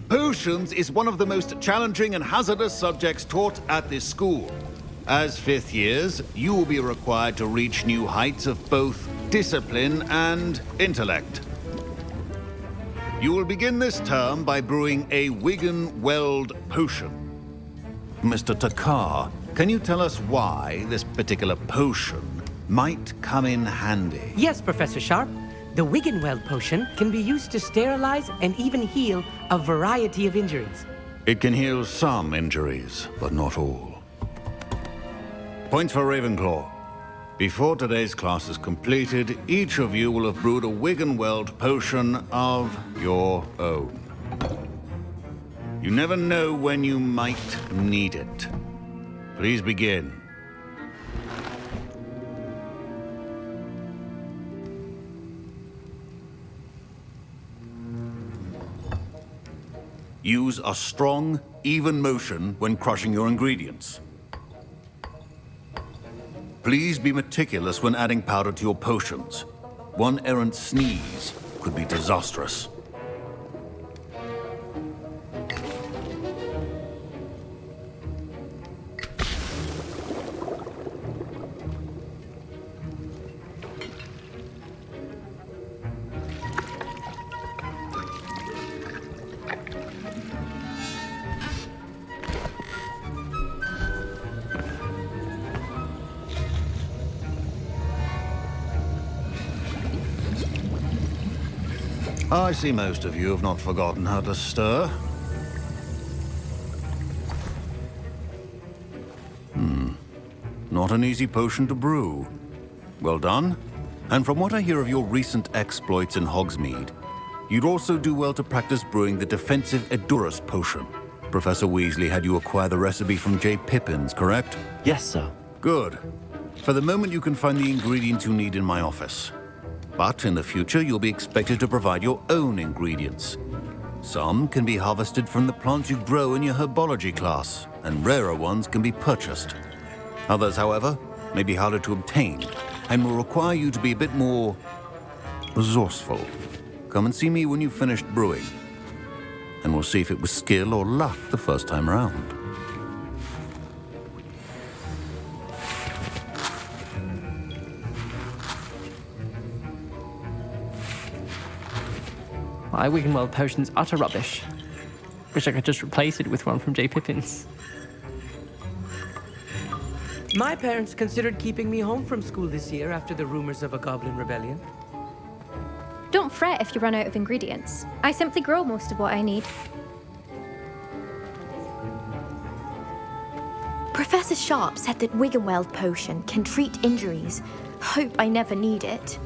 Potions is one of the most challenging and hazardous subjects taught at this school. As fifth years, you will be required to reach new heights of both discipline and intellect. You will begin this term by brewing a Wiggenweld potion. Mr. Takar, can you tell us why this particular potion might come in handy? Yes, Professor Sharp. The Wiggenweld potion can be used to sterilize and even heal a variety of injuries. It can heal some injuries, but not all. Points for Ravenclaw. Before today's class is completed, each of you will have brewed a Wiggenweld potion of your own. You never know when you might need it. Please begin. Use a strong, even motion when crushing your ingredients. Please be meticulous when adding powder to your potions. One errant sneeze could be disastrous. I see most of you have not forgotten how to stir. Not an easy potion to brew. Well done. And from what I hear of your recent exploits in Hogsmeade, you'd also do well to practice brewing the defensive Edurus potion. Professor Weasley had you acquire the recipe from J. Pippin's, correct? Yes, sir. Good. For the moment, you can find the ingredients you need in my office. But in the future, you'll be expected to provide your own ingredients. Some can be harvested from the plants you grow in your herbology class, and rarer ones can be purchased. Others, however, may be harder to obtain, and will require you to be a bit more resourceful. Come and see me when you've finished brewing, and we'll see if it was skill or luck the first time around. My Wiggenweld potion's utter rubbish. Wish I could just replace it with one from J. Pippin's. My parents considered keeping me home from school this year after the rumors of a goblin rebellion. Don't fret if you run out of ingredients. I simply grow most of what I need. Professor Sharp said that Wiggenweld potion can treat injuries. Hope I never need it.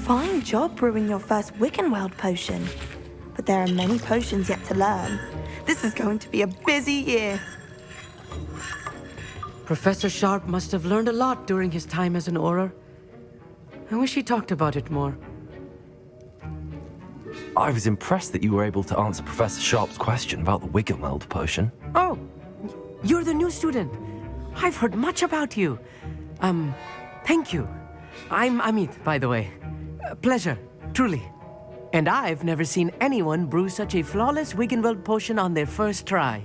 Fine job brewing your first Wiggenweld potion. But there are many potions yet to learn. This is going to be a busy year. Professor Sharp must have learned a lot during his time as an Auror. I wish he talked about it more. I was impressed that you were able to answer Professor Sharp's question about the Wiggenweld potion. Oh, you're the new student. I've heard much about you. Thank you. I'm Amit, by the way. Pleasure, truly. And I've never seen anyone brew such a flawless Wiggenweld potion on their first try.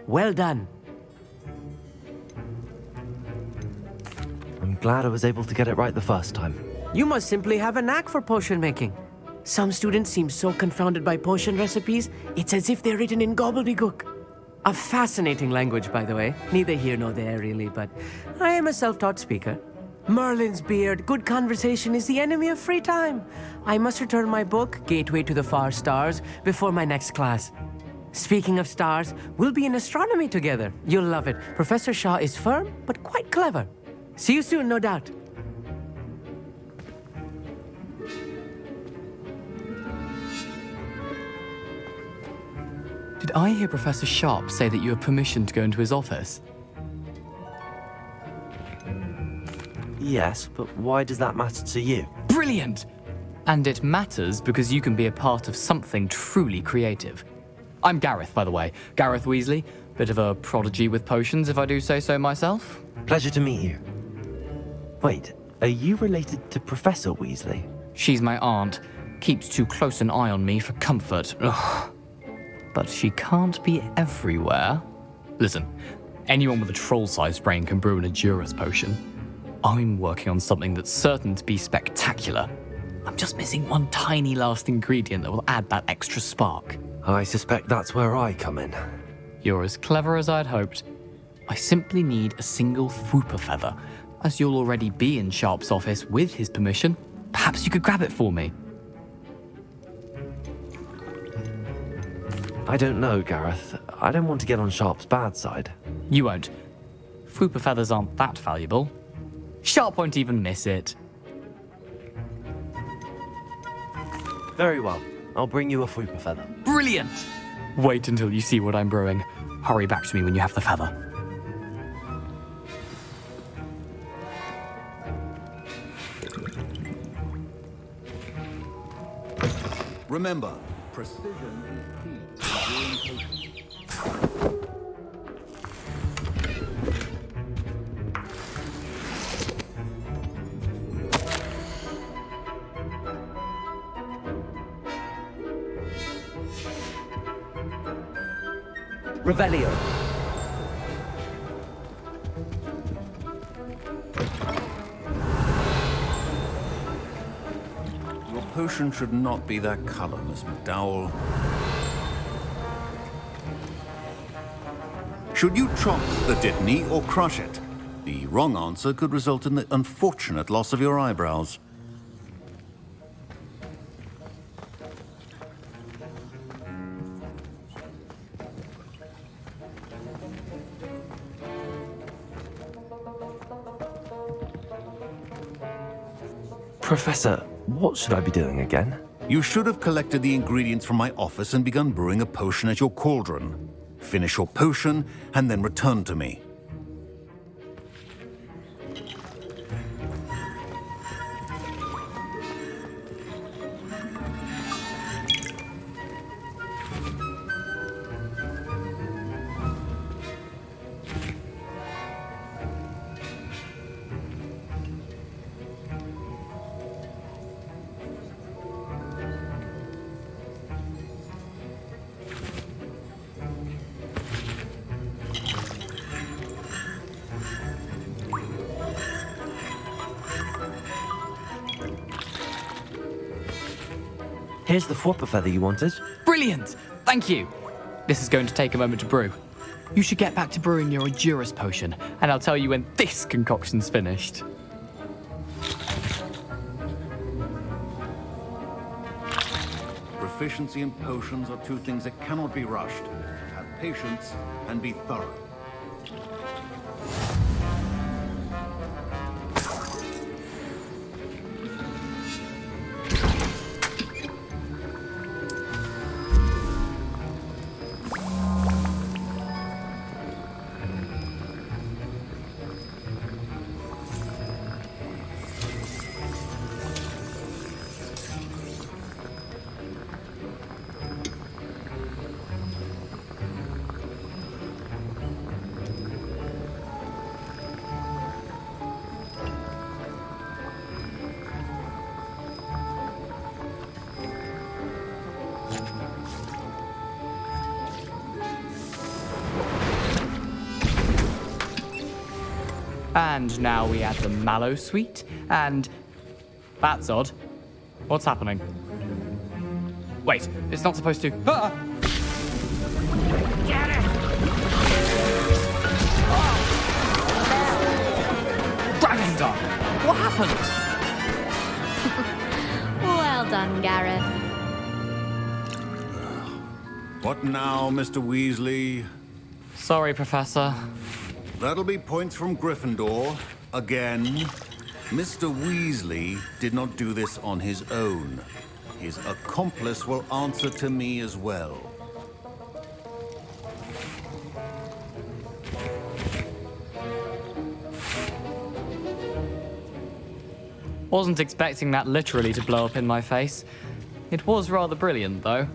Well done. I'm glad I was able to get it right the first time. You must simply have a knack for potion making. Some students seem so confounded by potion recipes, it's as if they're written in gobbledygook. A fascinating language, by the way. Neither here nor there, really, but I am a self-taught speaker. Merlin's beard, good conversation is the enemy of free time. I must return my book, Gateway to the Far Stars, before my next class. Speaking of stars, we'll be in astronomy together. You'll love it. Professor Shaw is firm, but quite clever. See you soon, no doubt. Did I hear Professor Sharp say that you have permission to go into his office? Yes, but why does that matter to you? Brilliant! And it matters because you can be a part of something truly creative. I'm Garreth, by the way. Garreth Weasley. Bit of a prodigy with potions, if I do say so myself. Pleasure to meet you. Wait, are you related to Professor Weasley? She's my aunt. Keeps too close an eye on me for comfort. Ugh. But she can't be everywhere. Listen, anyone with a troll-sized brain can brew an Edurus potion. I'm working on something that's certain to be spectacular. I'm just missing one tiny last ingredient that will add that extra spark. I suspect that's where I come in. You're as clever as I'd hoped. I simply need a single Fwooper feather. As you'll already be in Sharp's office with his permission, perhaps you could grab it for me. I don't know, Garreth. I don't want to get on Sharp's bad side. You won't. Fwooper feathers aren't that valuable. Sharp won't even miss it. Very well. I'll bring you a Fwooper feather. Brilliant! Wait until you see what I'm brewing. Hurry back to me when you have the feather. Remember, precision is key to brewing potions. Revelio. Your potion should not be that color, Miss McDowell. Should you chop the Dittany or crush it? The wrong answer could result in the unfortunate loss of your eyebrows. Professor, what should I be doing again? You should have collected the ingredients from my office and begun brewing a potion at your cauldron. Finish your potion and then return to me. Here's the Fwooper feather you wanted. Brilliant! Thank you! This is going to take a moment to brew. You should get back to brewing your Edurus potion, and I'll tell you when this concoction's finished. Proficiency in potions are two things that cannot be rushed. Have patience and be thorough. And now we add the mallow sweet, and... That's odd. What's happening? Wait, it's not supposed to... Ah! Get it! Oh! Dragon Dog! What happened? Well done, Garreth. What now, Mr. Weasley? Sorry, Professor. That'll be points from Gryffindor. Again. Mr. Weasley did not do this on his own. His accomplice will answer to me as well. Wasn't expecting that literally to blow up in my face. It was rather brilliant, though.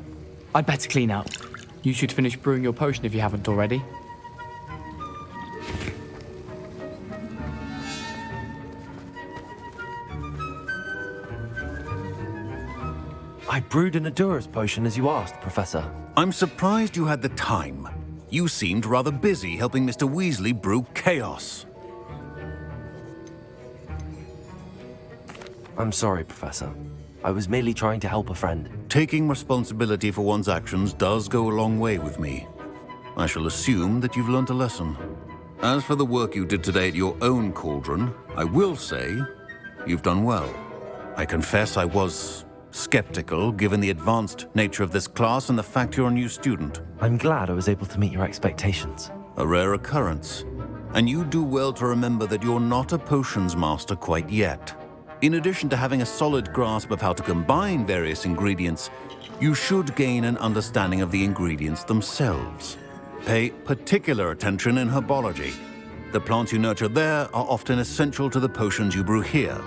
I'd better clean up. You should finish brewing your potion if you haven't already. I brewed an Adura's potion as you asked, Professor. I'm surprised you had the time. You seemed rather busy helping Mr. Weasley brew chaos. I'm sorry, Professor. I was merely trying to help a friend. Taking responsibility for one's actions does go a long way with me. I shall assume that you've learnt a lesson. As for the work you did today at your own cauldron, I will say you've done well. I confess I was skeptical, given the advanced nature of this class and the fact you're a new student. I'm glad I was able to meet your expectations. A rare occurrence. And you do well to remember that you're not a potions master quite yet. In addition to having a solid grasp of how to combine various ingredients, you should gain an understanding of the ingredients themselves. Pay particular attention in herbology. The plants you nurture there are often essential to the potions you brew here.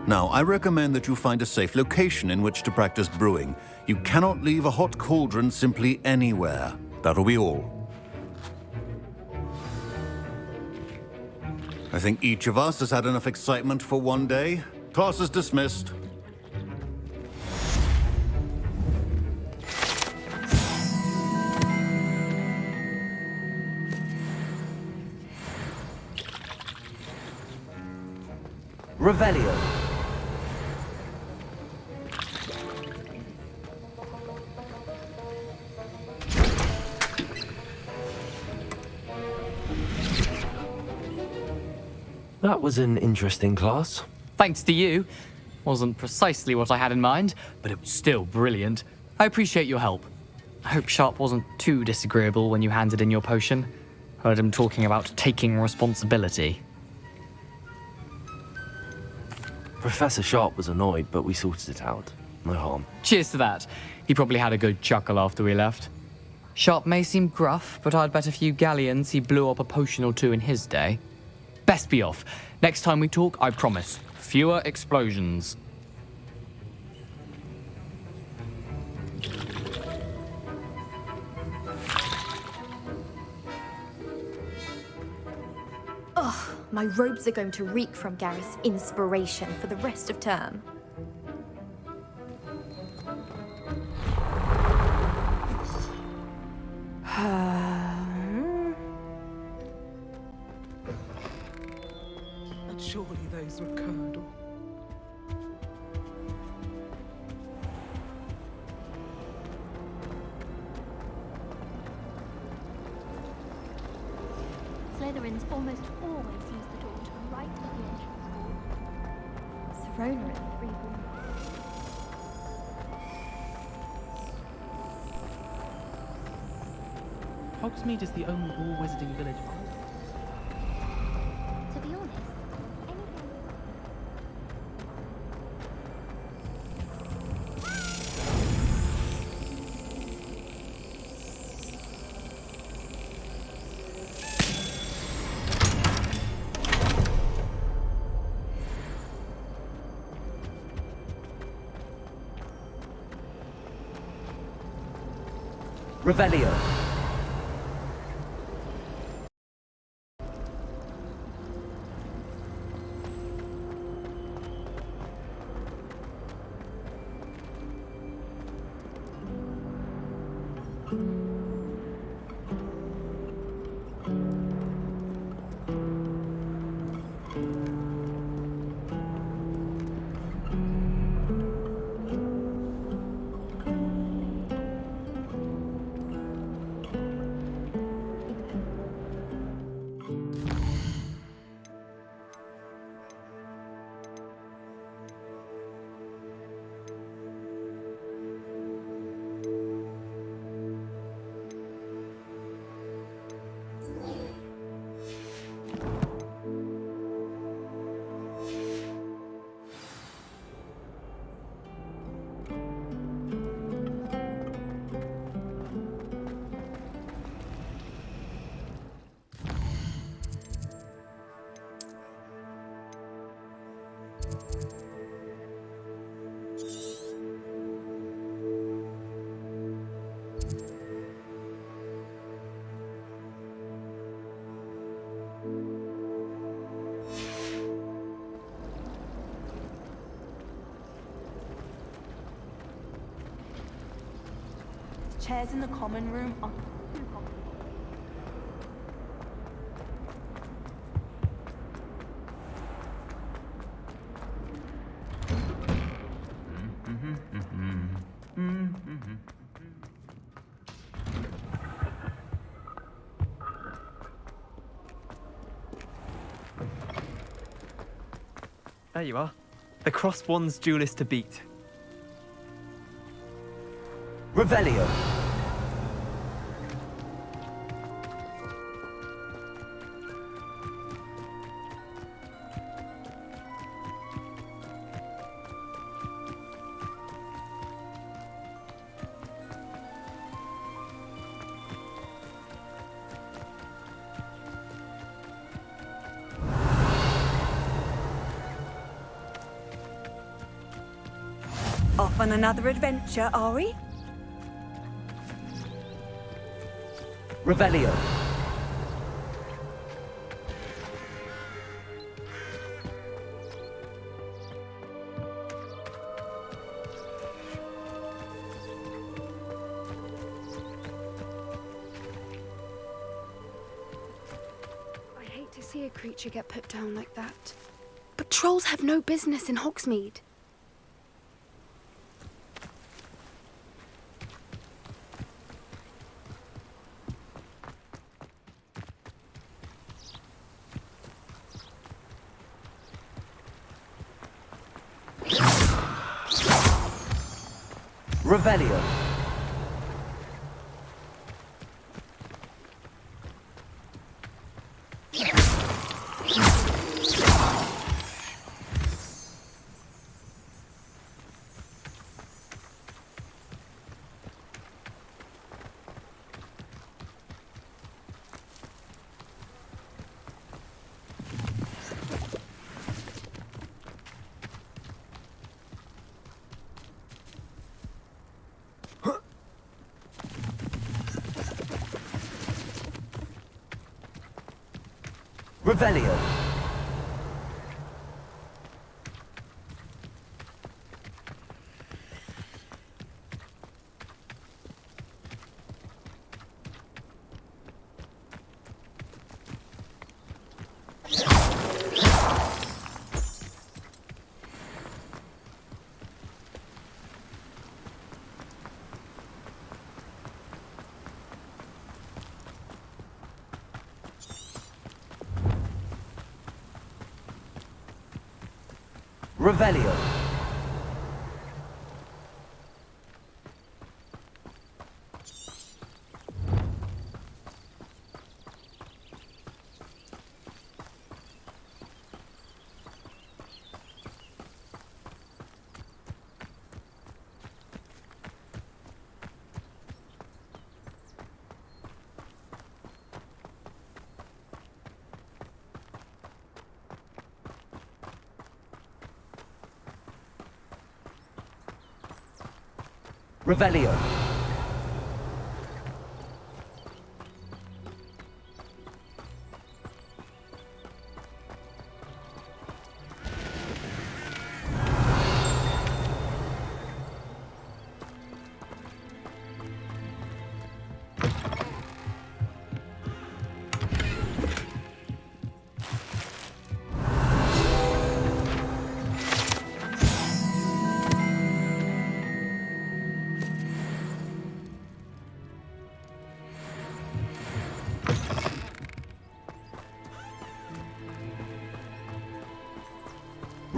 Now, I recommend that you find a safe location in which to practice brewing. You cannot leave a hot cauldron simply anywhere. That'll be all. I think each of us has had enough excitement for one day. Class is dismissed. Revelio. That was an interesting class. Thanks to you. Wasn't precisely what I had in mind, but it was still brilliant. I appreciate your help. I hope Sharp wasn't too disagreeable when you handed in your potion. Heard him talking about taking responsibility. Professor Sharp was annoyed, but we sorted it out. No harm. Cheers to that. He probably had a good chuckle after we left. Sharp may seem gruff, but I'd bet a few galleons he blew up a potion or two in his day. Best be off. Next time we talk, I promise, fewer explosions. Ugh, my robes are going to reek from Garreth's inspiration for the rest of term. And surely those were curdle. Slytherins almost always use the door to the right of the entrance hall. Throne room, free room. Hogsmeade is the only all-wizarding village on To be honest, anything... Revelio. chairs in the common room are too comfortable. There you are. The crossed one's duelist to beat. Revelio. Off on another adventure, are we? Revelio. I hate to see a creature get put down like that. But trolls have no business in Hogsmeade. Revelio. Revelio. Revelio. Revelio.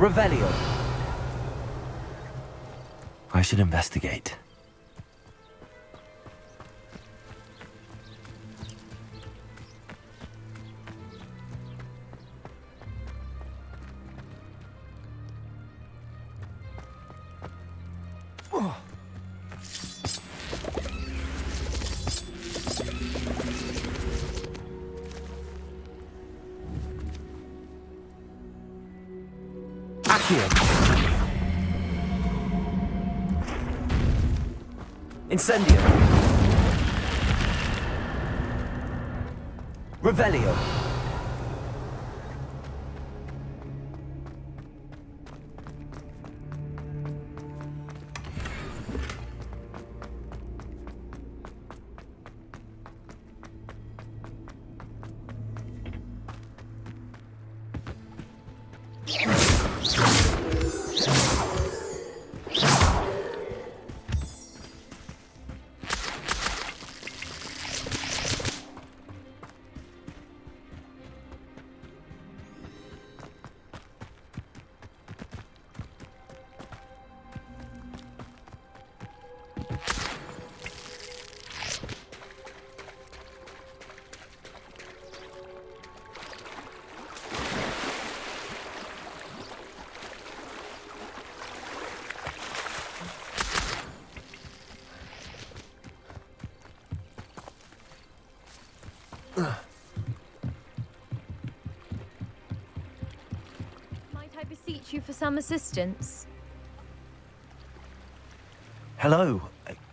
Revelio. I should investigate. Incendio. Revelio. Might I beseech you for some assistance? Hello.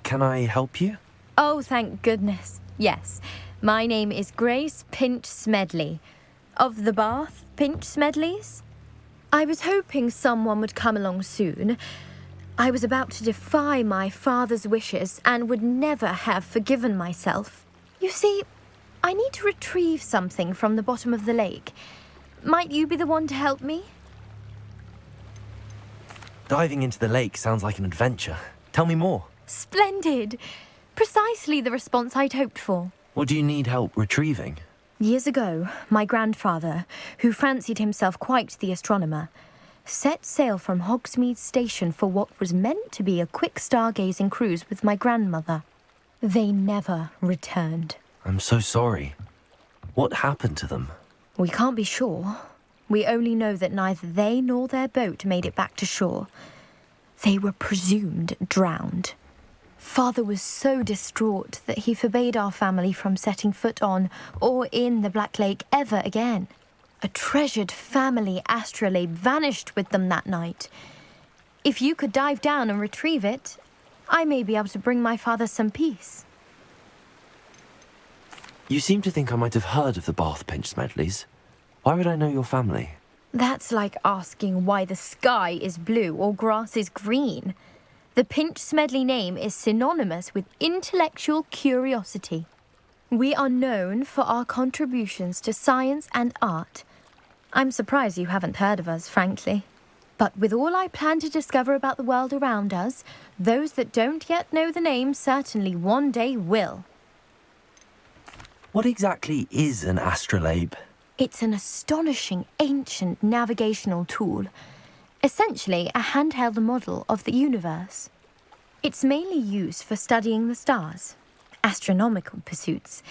Can I help you? Oh, thank goodness. Yes. My name is Grace Pinch-Smedley. Of the Bath Pinch-Smedleys? I was hoping someone would come along soon. I was about to defy my father's wishes and would never have forgiven myself. You see, I need to retrieve something from the bottom of the lake. Might you be the one to help me? Diving into the lake sounds like an adventure. Tell me more. Splendid! Precisely the response I'd hoped for. What do you need help retrieving? Years ago, my grandfather, who fancied himself quite the astronomer, set sail from Hogsmeade Station for what was meant to be a quick stargazing cruise with my grandmother. They never returned. I'm so sorry. What happened to them? We can't be sure. We only know that neither they nor their boat made it back to shore. They were presumed drowned. Father was so distraught that he forbade our family from setting foot on or in the Black Lake ever again. A treasured family astrolabe vanished with them that night. If you could dive down and retrieve it, I may be able to bring my father some peace. You seem to think I might have heard of the Bath Pinch-Smedleys. Why would I know your family? That's like asking why the sky is blue or grass is green. The Pinch-Smedley name is synonymous with intellectual curiosity. We are known for our contributions to science and art. I'm surprised you haven't heard of us, frankly. But with all I plan to discover about the world around us, those that don't yet know the name certainly one day will. What exactly is an astrolabe? It's an astonishing ancient navigational tool. Essentially a handheld model of the universe. It's mainly used for studying the stars, astronomical pursuits,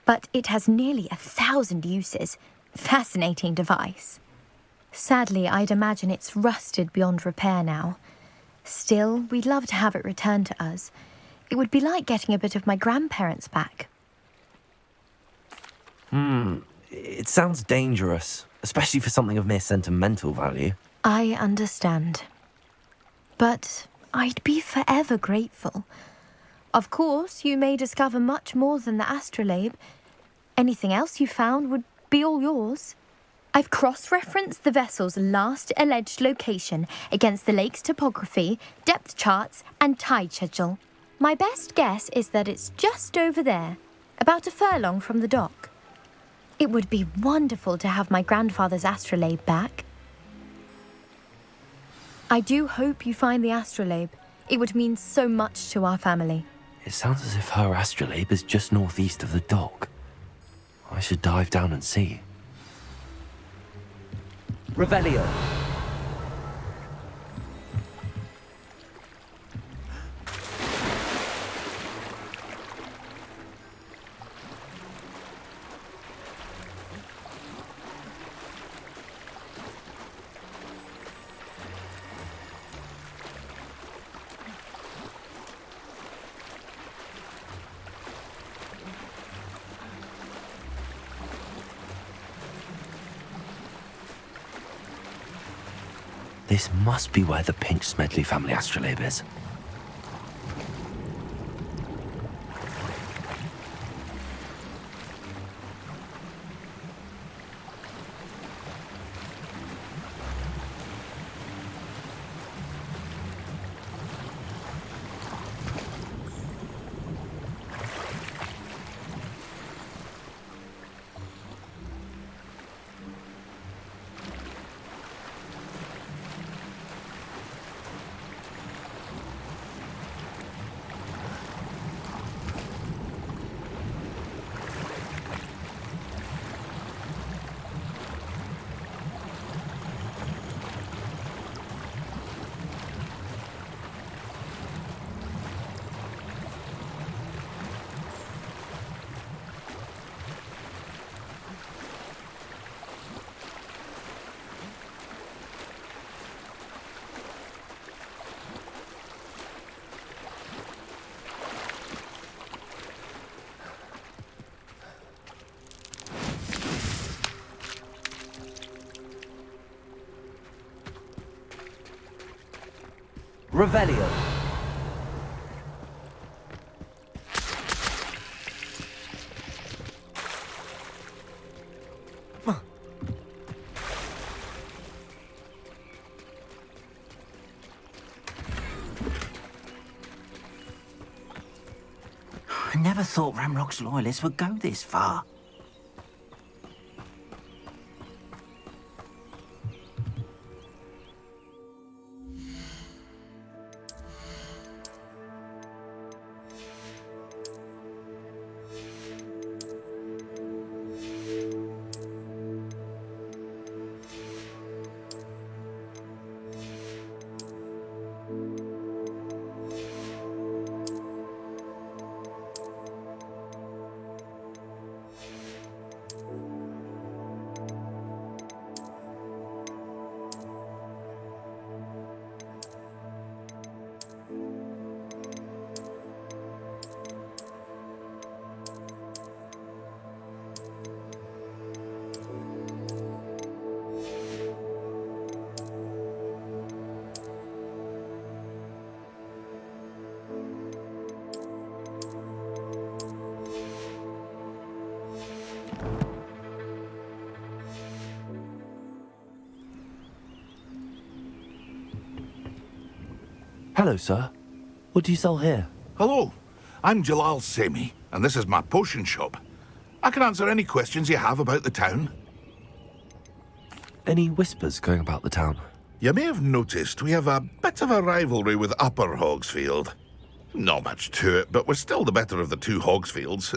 but it has nearly 1,000 uses. Fascinating device. Sadly, I'd imagine it's rusted beyond repair now. Still, we'd love to have it returned to us. It would be like getting a bit of my grandparents back. It sounds dangerous, especially for something of mere sentimental value. I understand. But I'd be forever grateful. Of course, you may discover much more than the astrolabe. Anything else you found would be all yours. I've cross-referenced the vessel's last alleged location against the lake's topography, depth charts, and tide schedule. My best guess is that it's just over there, about a furlong from the dock. It would be wonderful to have my grandfather's astrolabe back. I do hope you find the astrolabe. It would mean so much to our family. It sounds as if her astrolabe is just northeast of the dock. I should dive down and see. Revelio. This must be where the Pinch-Smedley family astrolabe is. Revelio. I never thought Ranrock's loyalists would go this far. Hello, sir. What do you sell here? Hello, I'm Jalal Semi, and this is my potion shop. I can answer any questions you have about the town. Any whispers going about the town? You may have noticed we have a bit of a rivalry with Upper Hogsfield. Not much to it, but we're still the better of the two Hogsfields.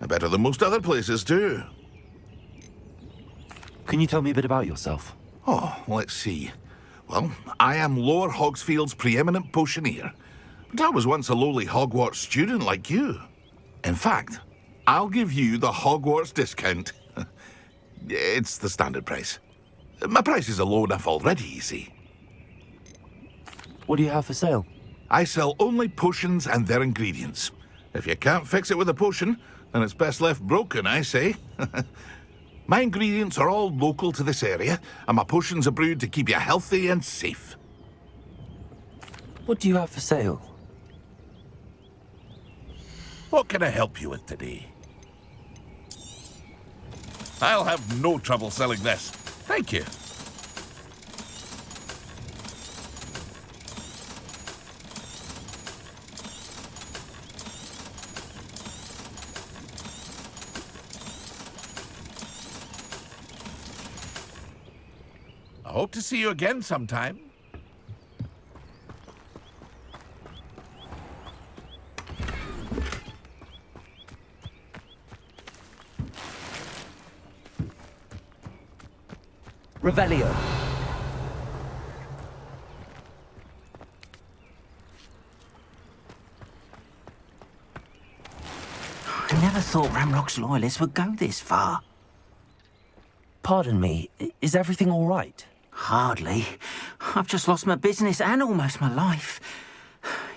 Better than most other places, too. Can you tell me a bit about yourself? Oh, let's see. Well, I am Lower Hogsfield's preeminent potioneer, but I was once a lowly Hogwarts student like you. In fact, I'll give you the Hogwarts discount. It's the standard price. My prices are low enough already, you see. What do you have for sale? I sell only potions and their ingredients. If you can't fix it with a potion, then it's best left broken, I say. My ingredients are all local to this area, and my potions are brewed to keep you healthy and safe. What do you have for sale? What can I help you with today? I'll have no trouble selling this. Thank you. I hope to see you again sometime. Revelio. I never thought Ranrock's loyalists would go this far. Pardon me, is everything all right? Hardly. I've just lost my business and almost my life.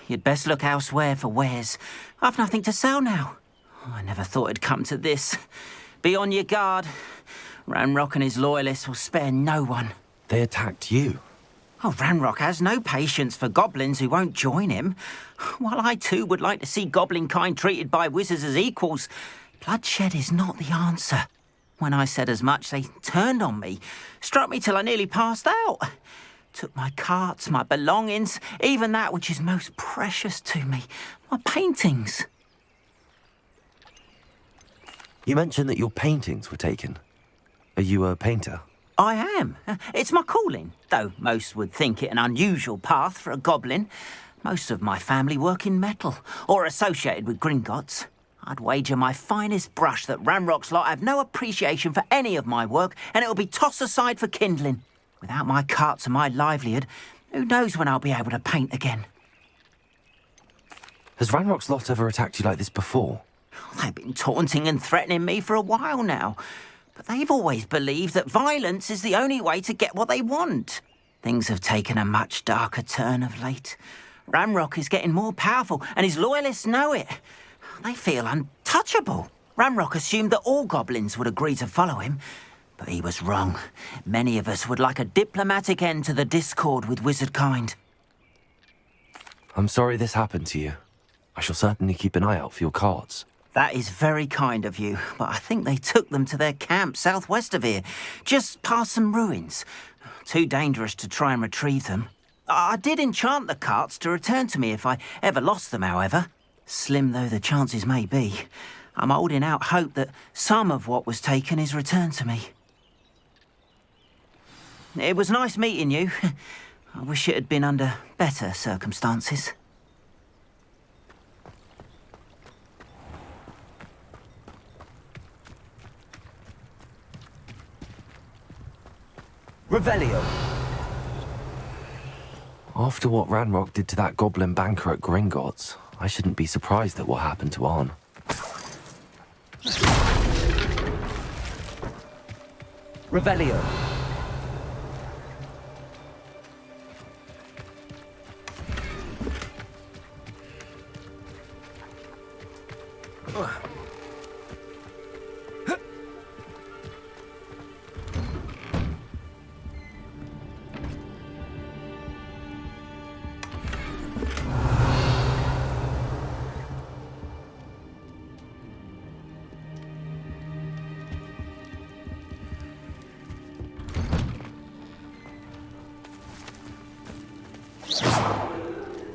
You'd best look elsewhere for wares. I've nothing to sell now. I never thought it'd come to this. Be on your guard. Ranrock and his loyalists will spare no one. They attacked you? Oh, Ranrock has no patience for goblins who won't join him. While I too would like to see goblin kind treated by wizards as equals, bloodshed is not the answer. When I said as much, they turned on me, struck me till I nearly passed out. Took my carts, my belongings, even that which is most precious to me, my paintings. You mentioned that your paintings were taken. Are you a painter? I am. It's my calling, though most would think it an unusual path for a goblin. Most of my family work in metal, or associated with Gringotts. I'd wager my finest brush that Ranrock's lot have no appreciation for any of my work, and it'll be tossed aside for kindling. Without my carts and my livelihood, who knows when I'll be able to paint again? Has Ranrock's lot ever attacked you like this before? They've been taunting and threatening me for a while now, but they've always believed that violence is the only way to get what they want. Things have taken a much darker turn of late. Ranrock is getting more powerful, and his loyalists know it. They feel untouchable. Ranrock assumed that all goblins would agree to follow him, but he was wrong. Many of us would like a diplomatic end to the discord with wizard kind. I'm sorry this happened to you. I shall certainly keep an eye out for your cards. That is very kind of you, but I think they took them to their camp southwest of here, just past some ruins. Too dangerous to try and retrieve them. I did enchant the carts to return to me if I ever lost them, however. Slim though the chances may be, I'm holding out hope that some of what was taken is returned to me. It was nice meeting you. I wish it had been under better circumstances. Revelio. After what Ranrock did to that goblin banker at Gringotts, I shouldn't be surprised at what happened to Arn. Revelio.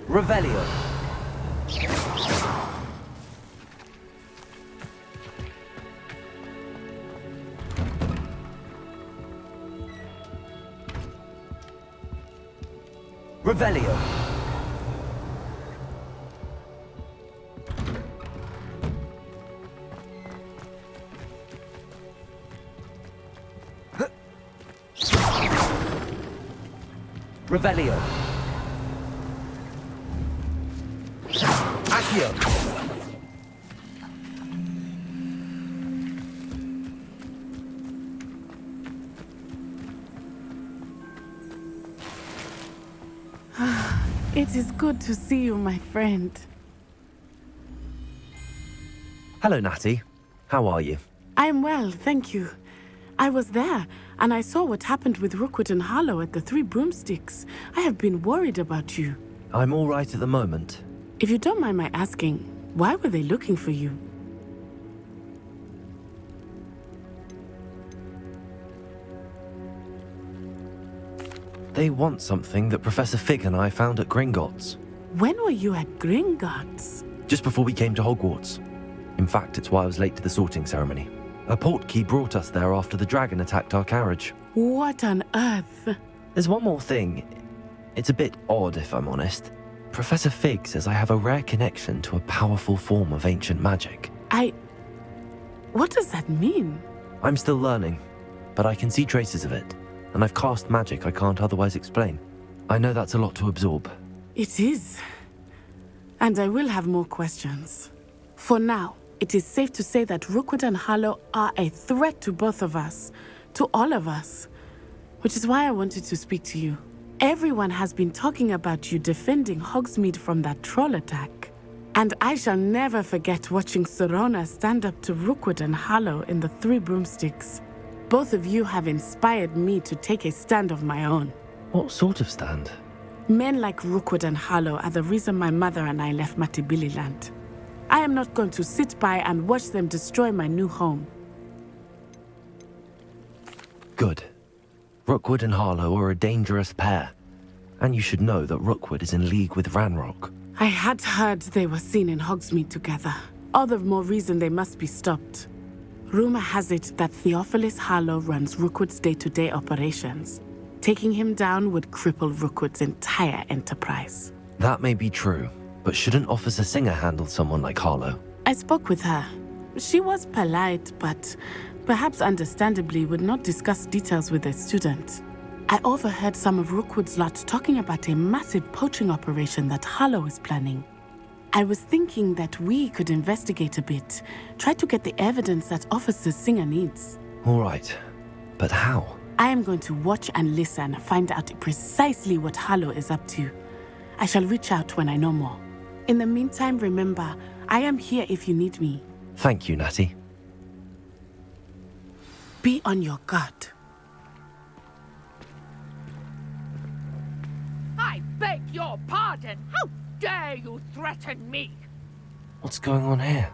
Revelio. Revelio. Revelio. Accio. It is good to see you, my friend. Hello, Natty. How are you? I'm well, thank you. I was there, and I saw what happened with Rookwood and Harlow at the Three Broomsticks. I have been worried about you. I'm all right at the moment. If you don't mind my asking, why were they looking for you? They want something that Professor Fig and I found at Gringotts. When were you at Gringotts? Just before we came to Hogwarts. In fact, it's why I was late to the sorting ceremony. A portkey brought us there after the dragon attacked our carriage. What on earth? There's one more thing. It's a bit odd, if I'm honest. Professor Fig says I have a rare connection to a powerful form of ancient magic. What does that mean? I'm still learning, but I can see traces of it, and I've cast magic I can't otherwise explain. I know that's a lot to absorb. It is. And I will have more questions. For now, it is safe to say that Rookwood and Harlow are a threat to both of us, to all of us, which is why I wanted to speak to you. Everyone has been talking about you defending Hogsmeade from that troll attack. And I shall never forget watching Sorona stand up to Rookwood and Harlow in the Three Broomsticks. Both of you have inspired me to take a stand of my own. What sort of stand? Men like Rookwood and Harlow are the reason my mother and I left Matabeleland. I am not going to sit by and watch them destroy my new home. Good. Rookwood and Harlow are a dangerous pair. And you should know that Rookwood is in league with Ranrock. I had heard they were seen in Hogsmeade together. All the more reason they must be stopped. Rumor has it that Theophilus Harlow runs Rookwood's day-to-day operations. Taking him down would cripple Rookwood's entire enterprise. That may be true, but shouldn't Officer Singer handle someone like Harlow? I spoke with her. She was polite, but perhaps understandably would not discuss details with a student. I overheard some of Rookwood's lot talking about a massive poaching operation that Harlow is planning. I was thinking that we could investigate a bit, try to get the evidence that Officer Singer needs. All right, but how? I am going to watch and listen, find out precisely what Harlow is up to. I shall reach out when I know more. In the meantime, remember, I am here if you need me. Thank you, Natty. Be on your guard. I beg your pardon! How dare you threaten me? What's going on here?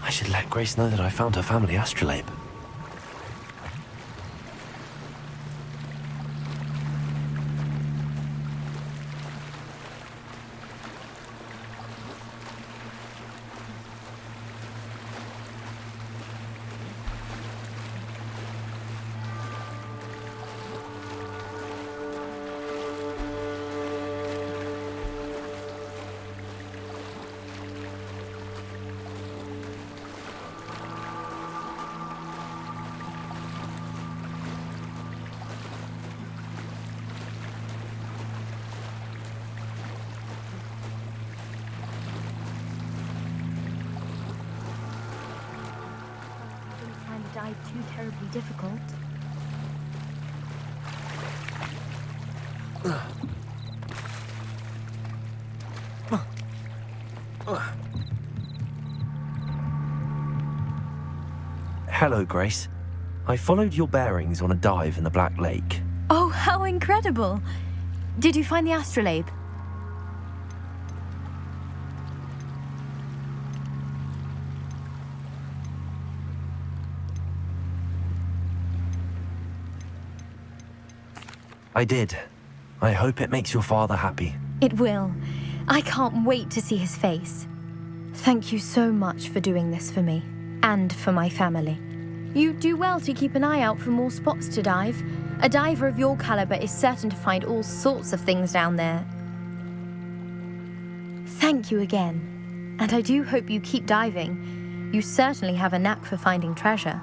I should let Grace know that I found her family Astrolabe. Too terribly difficult. Hello, Grace. I followed your bearings on a dive in the Black Lake. Oh, how incredible! Did you find the Astrolabe? I did. I hope it makes your father happy. It will. I can't wait to see his face. Thank you so much for doing this for me, and for my family. You do well to keep an eye out for more spots to dive. A diver of your caliber is certain to find all sorts of things down there. Thank you again, and I do hope you keep diving. You certainly have a knack for finding treasure.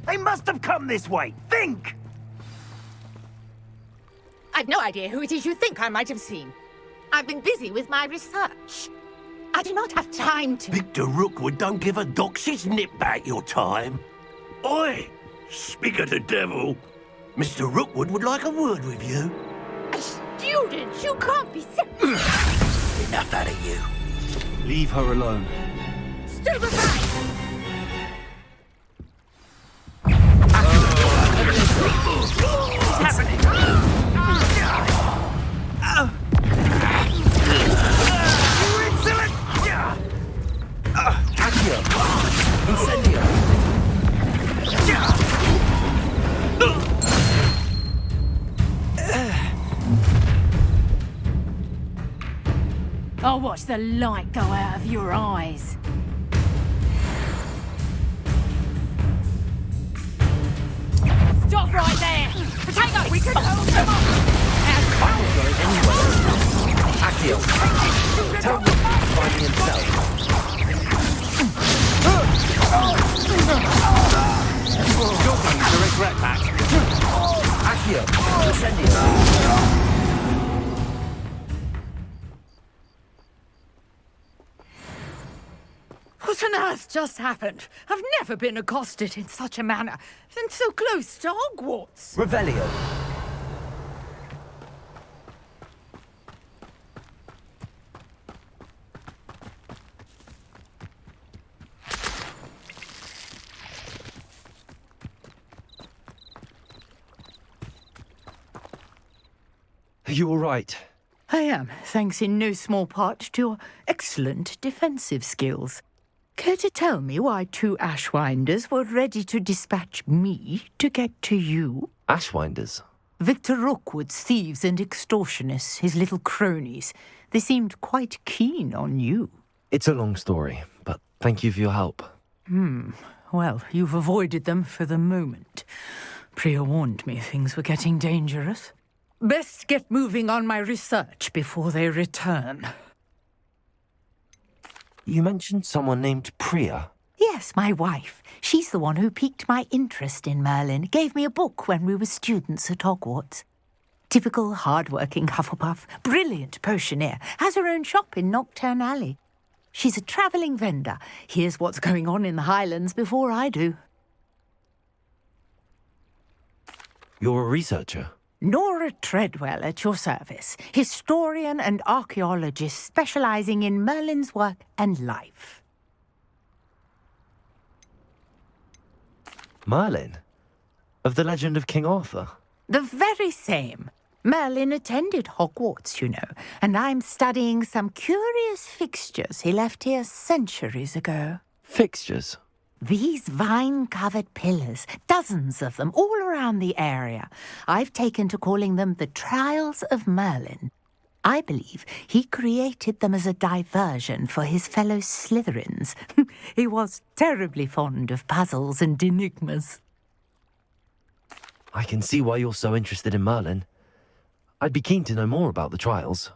They must have come this way. Think! I've no idea who it is you think I might have seen. I've been busy with my research. I do not have time to... Victor Rookwood don't give a doxy's nip back your time. Oi! Speak of the devil. Mr. Rookwood would like a word with you. A student? You can't be... Enough out of you. Leave her alone. Stand aside! What's happening? You insolent! Accio! Incendio! Oh, I'll watch the light go out of your eyes. Stop right there! Potato! We can hold them up! Accio, tell me to find me himself. You're going to regret that. Accio, Incendio. What on earth just happened? I've never been accosted in such a manner, and so close to Hogwarts. Revelio. Are you all right? I am, thanks in no small part to your excellent defensive skills. Care to tell me why 2 Ashwinders were ready to dispatch me to get to you? Ashwinders? Victor Rookwood's thieves and extortionists, his little cronies. They seemed quite keen on you. It's a long story, but thank you for your help. Well, you've avoided them for the moment. Priya warned me things were getting dangerous. Best get moving on my research before they return. You mentioned someone named Priya. Yes, my wife. She's the one who piqued my interest in Merlin. Gave me a book when we were students at Hogwarts. Typical hard-working Hufflepuff, brilliant potioneer, has her own shop in Knockturn Alley. She's a travelling vendor. Hears what's going on in the Highlands before I do. You're a researcher? Nora Treadwell at your service, historian and archaeologist specialising in Merlin's work and life. Merlin? Of the legend of King Arthur? The very same. Merlin attended Hogwarts, you know, and I'm studying some curious fixtures he left here centuries ago. Fixtures? These vine-covered pillars, dozens of them, all around the area. I've taken to calling them the Trials of Merlin. I believe he created them as a diversion for his fellow Slytherins. He was terribly fond of puzzles and enigmas. I can see why you're so interested in Merlin. I'd be keen to know more about the trials.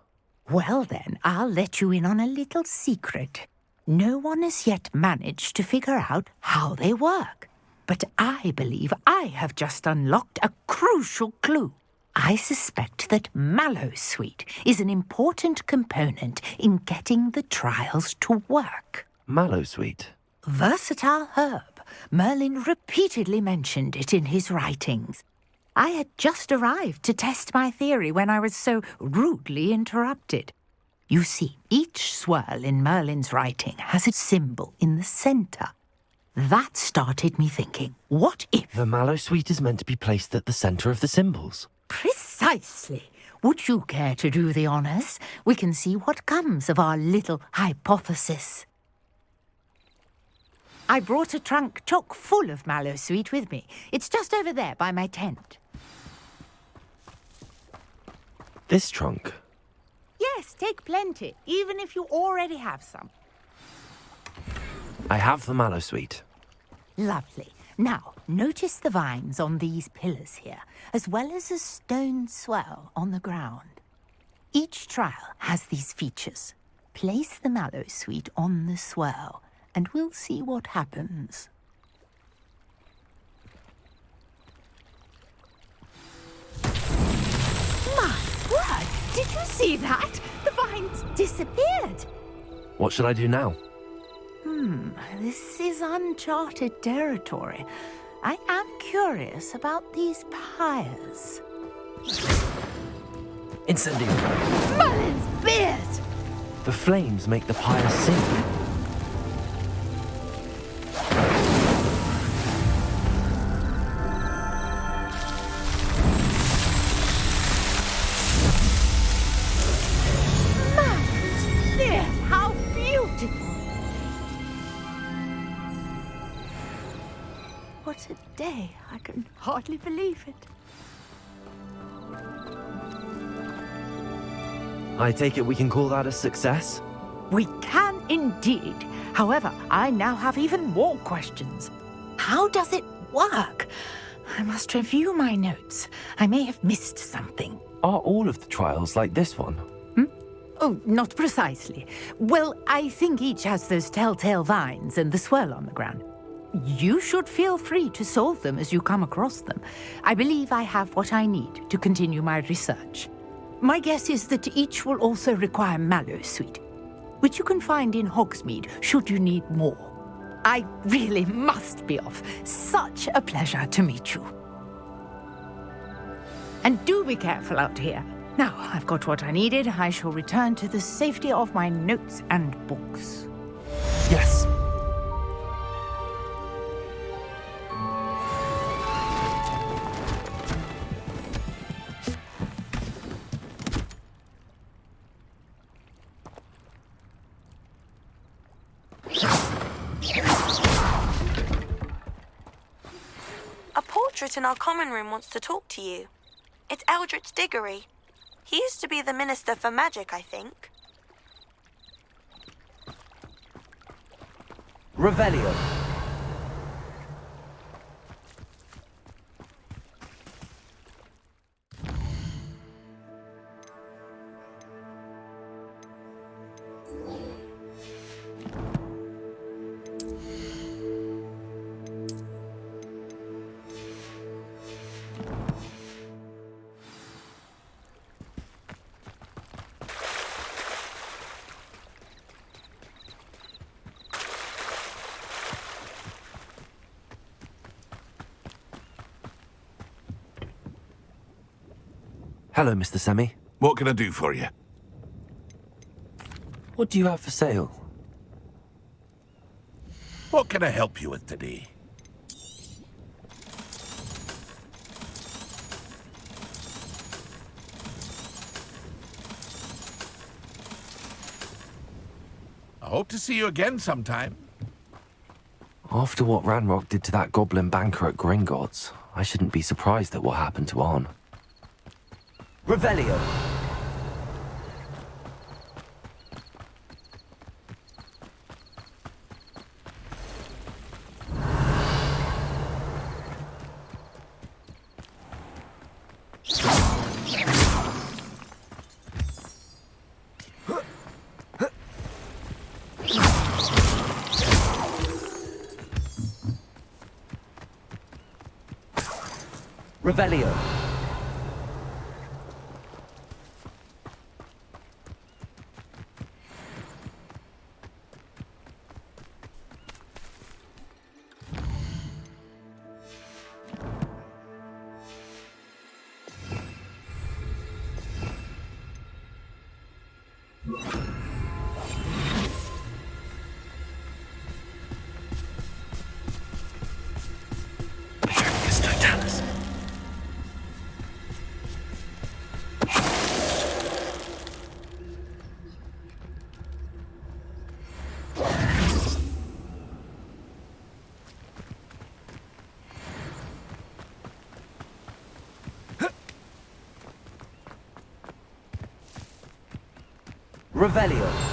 Well then, I'll let you in on a little secret. No one has yet managed to figure out how they work. But I believe I have just unlocked a crucial clue. I suspect that Mallowsweet is an important component in getting the trials to work. Mallowsweet? Versatile herb. Merlin repeatedly mentioned it in his writings. I had just arrived to test my theory when I was so rudely interrupted. You see, each swirl in Merlin's writing has a symbol in the centre. That started me thinking, what if... The Mallowsweet is meant to be placed at the centre of the symbols. Precisely. Would you care to do the honours? We can see what comes of our little hypothesis. I brought a trunk chock full of Mallowsweet with me. It's just over there by my tent. This trunk? Yes, take plenty, even if you already have some. I have the Mallowsweet. Lovely. Now, notice the vines on these pillars here, as well as a stone swell on the ground. Each trial has these features. Place the Mallowsweet on the swell, and we'll see what happens. My word! Did you see that? The vines disappeared. What should I do now? This is uncharted territory. I am curious about these pyres. Incendio! Merlin's beard! The flames make the pyre sing. Merlin's beard! How beautiful! What a day. I can hardly believe it. I take it we can call that a success? We can indeed. However, I now have even more questions. How does it work? I must review my notes. I may have missed something. Are all of the trials like this one? Oh, not precisely. Well, I think each has those telltale vines and the swirl on the ground. You should feel free to solve them as you come across them. I believe I have what I need to continue my research. My guess is that each will also require Mallowsweet, which you can find in Hogsmeade should you need more. I really must be off. Such a pleasure to meet you. And do be careful out here. Now I've got what I needed, I shall return to the safety of my notes and books. Yes. A portrait in our common room wants to talk to you. It's Eldritch Diggory. He used to be the Minister for Magic, I think. Revelio. Hello, Mr. Semi. What can I do for you? What do you have for sale? What can I help you with today? I hope to see you again sometime. After what Ranrock did to that goblin banker at Gringotts, I shouldn't be surprised at what happened to Arn. Revelio. Revelio. Revelio.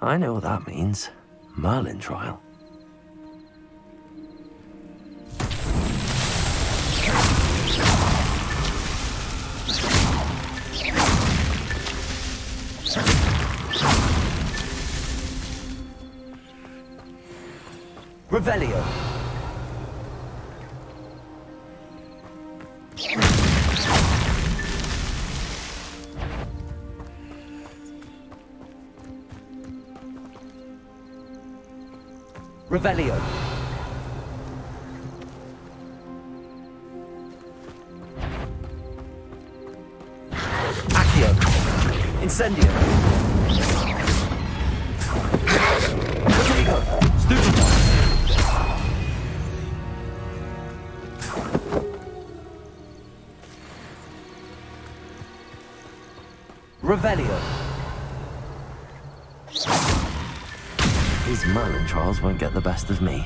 I know what that means. Merlin trial. Revelio. Revelio. Accio. Incendio. Revelio. These Merlin trials won't get the best of me.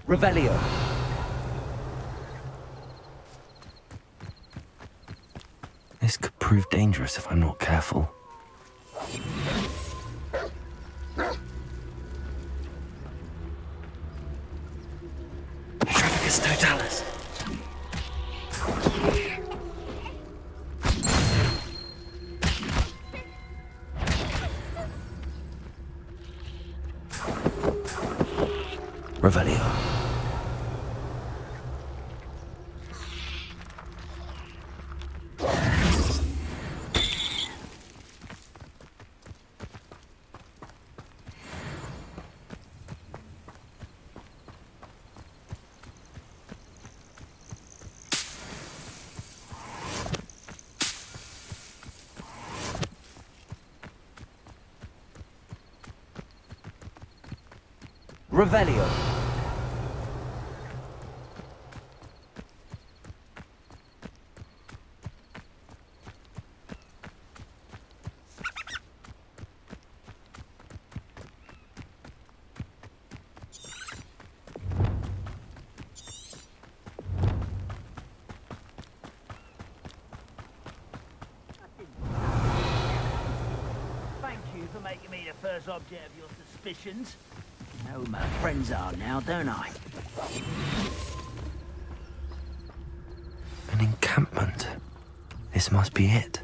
Revelio. This could prove dangerous if I'm not careful. Trafficus Totalis. Revelio. Revelio. Thank you for making me the first object of your suspicions. I know who my friends are now, don't I? An encampment. This must be it.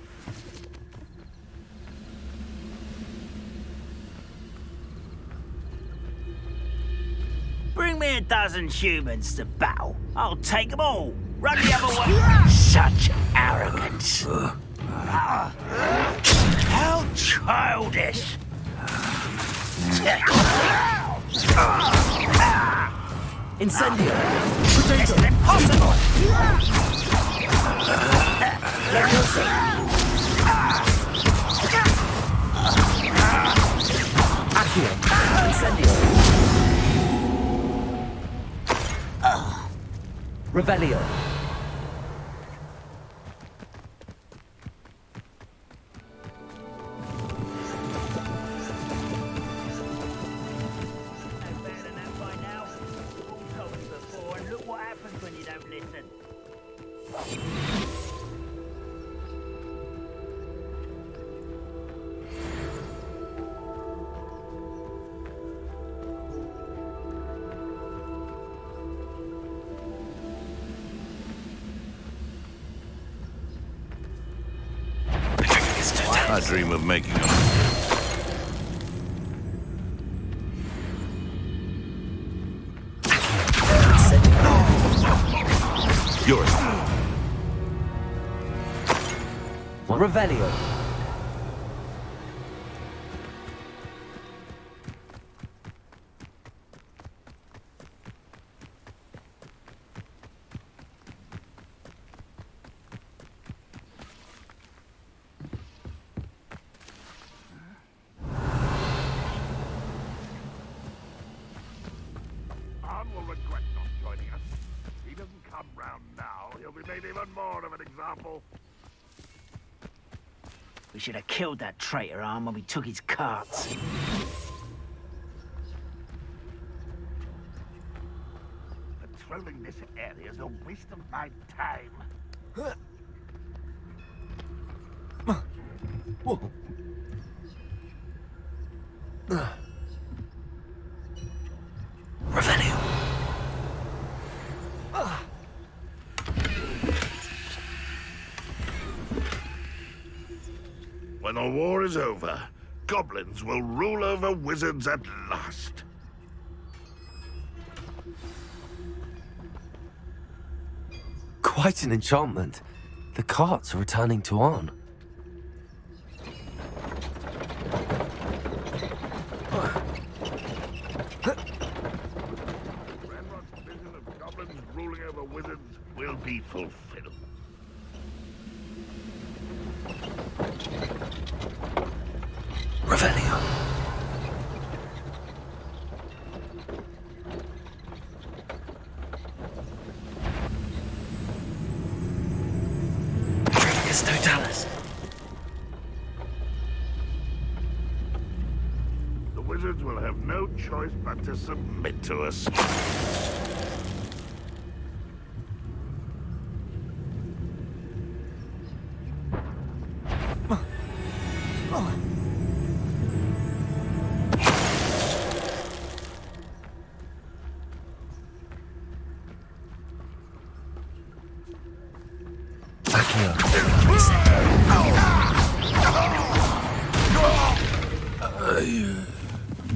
Bring me a dozen humans to battle. I'll take them all. Run the other way. Such arrogance. How childish. Incendio! It's impossible! Accio! Incendio! Revelio! I dream of making them. Yours. Revelio. We should have killed that traitor arm when we took his carts. Patrolling this area is a waste of my time. Revelio. When the war is over, goblins will rule over wizards at last. Quite an enchantment. The carts are returning to Arn. Goblins ruling over wizards will be fulfilled. fiddle. Revelio. Tricus totalis. The wizards will have no choice but to submit to us.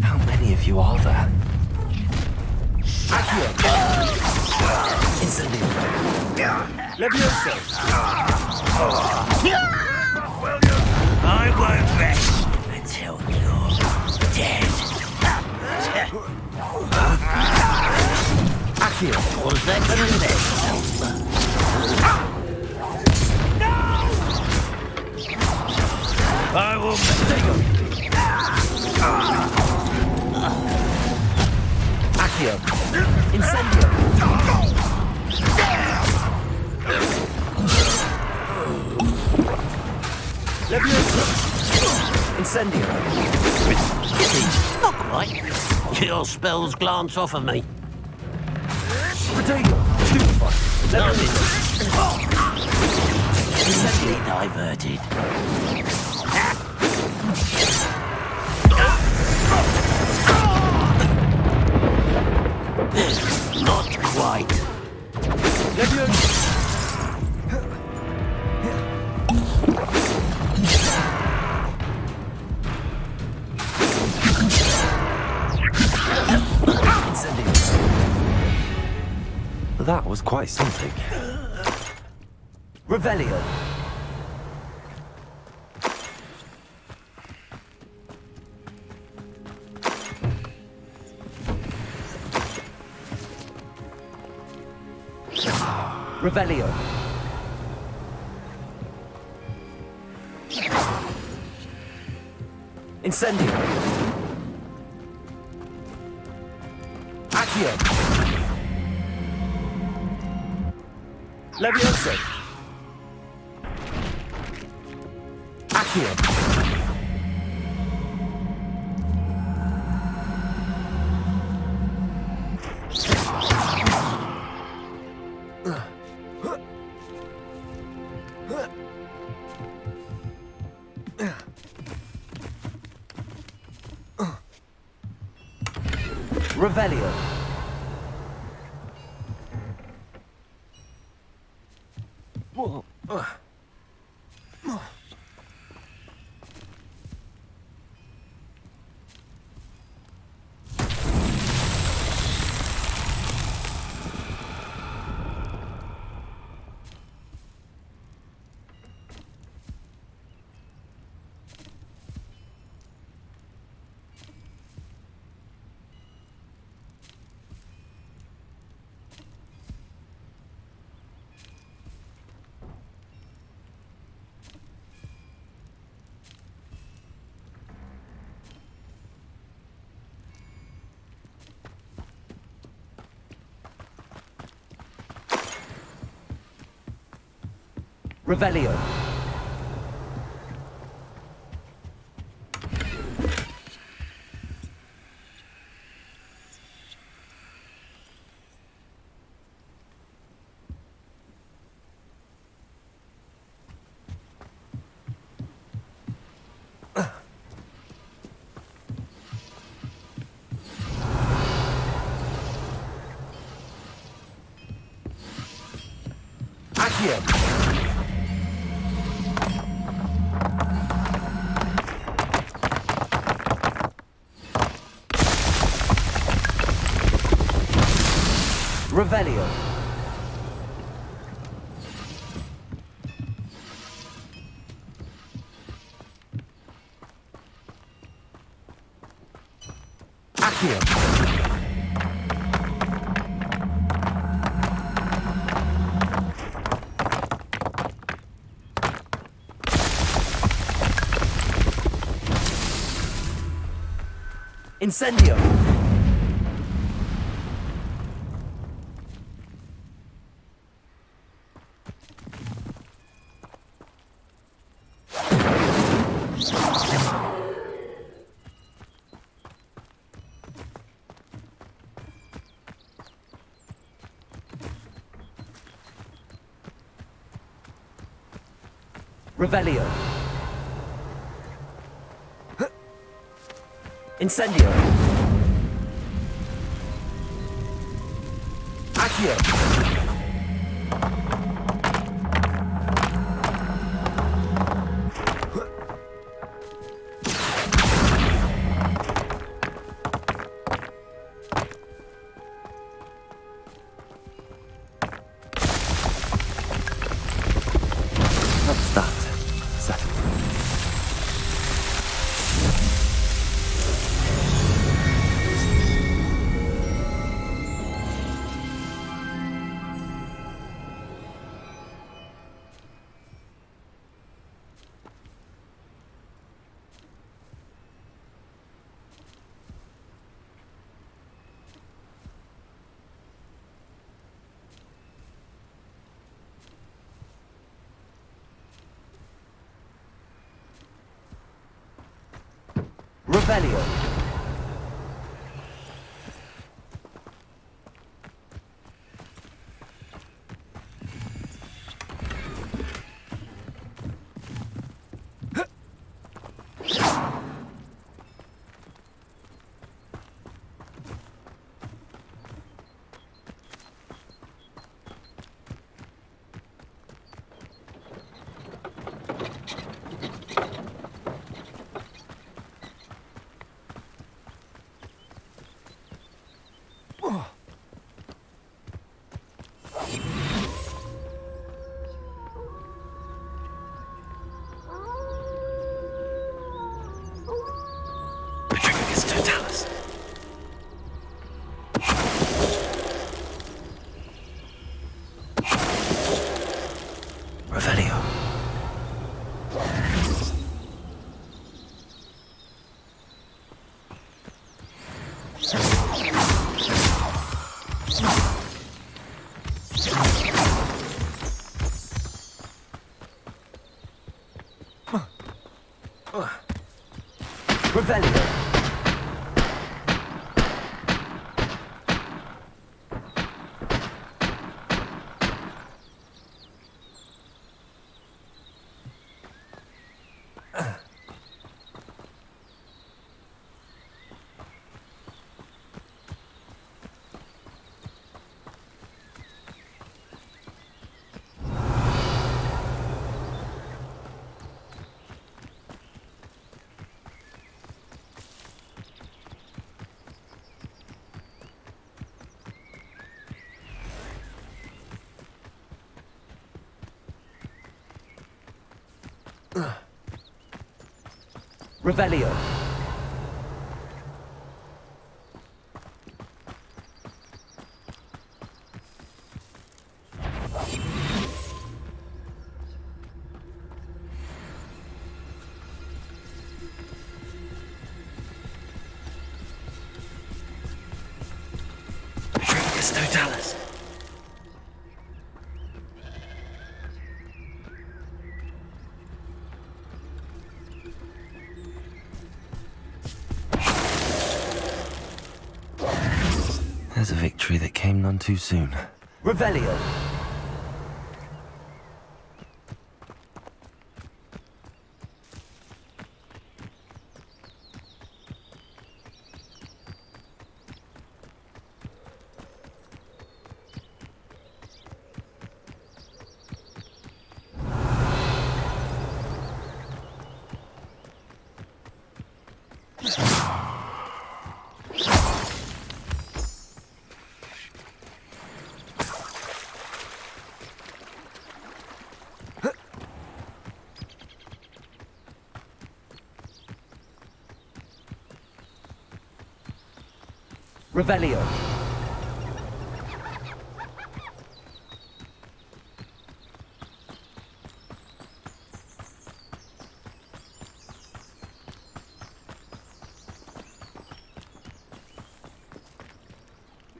How many of you are there? Incendio. Levioso. I won't rest until you're dead. Accio. Was that gonna I will Accio. Incendio. Levioso. Incendio. Not quite. Your spells glance off of me. Protego. Stupefy. Levioso. Easily diverted. Not quite. Levioso. That was quite something. Revelio. Revelio. Incendio. Accio. Levioso. Accio. Revelio. Revelio. Accio. Revelio. Accio. Incendio! Revelio. Incendio. Accio. What's that? Settled. Revelio. Revelio. Revelio. Revelio. Totalis. There's a victory that came none too soon. Revelio. Revelio.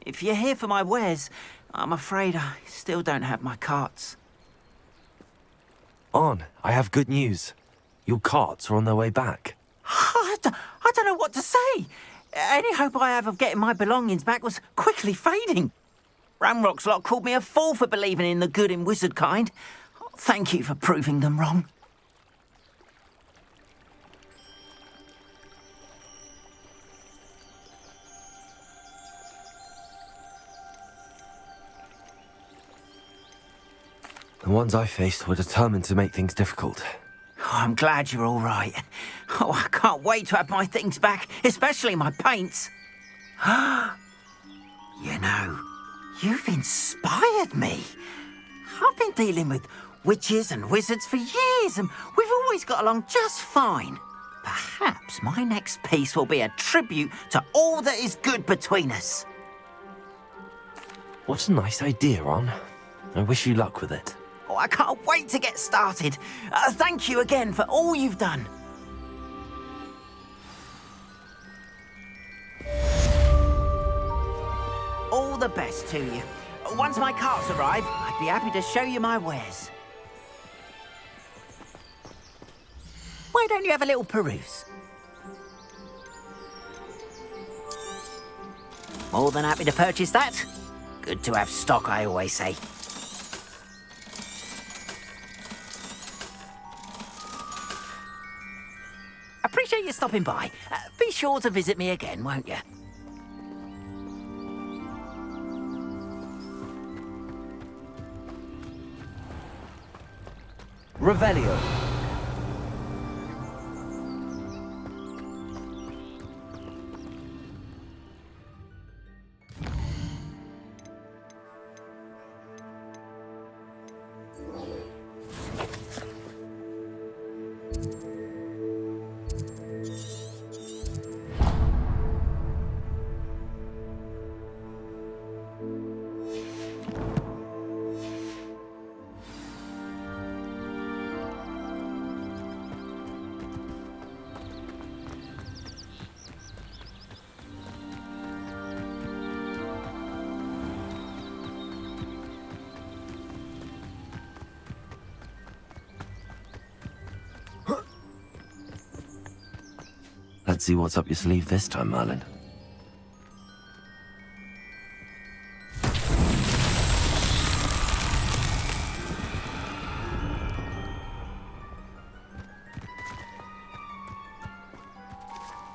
If you're here for my wares, I'm afraid I still don't have my carts. On, I have good news. Your carts are on their way back. I don't know what to say. Any hope I have of getting my belongings back was quickly fading. Ramrock's lot called me a fool for believing in the good in wizard kind. Thank you for proving them wrong. The ones I faced were determined to make things difficult. Oh, I'm glad you're all right. Oh, I can't wait to have my things back, especially my paints. You know, you've inspired me. I've been dealing with witches and wizards for years, and we've always got along just fine. Perhaps my next piece will be a tribute to all that is good between us. What a nice idea, Ron. I wish you luck with it. Oh, I can't wait to get started. Thank you again for all you've done. All the best to you. Once my carts arrive, I'd be happy to show you my wares. Why don't you have a little peruse? More than happy to purchase that. Good to have stock, I always say. Appreciate you stopping by. Be sure to visit me again, won't you? Revelio. Let's see what's up your sleeve this time, Merlin.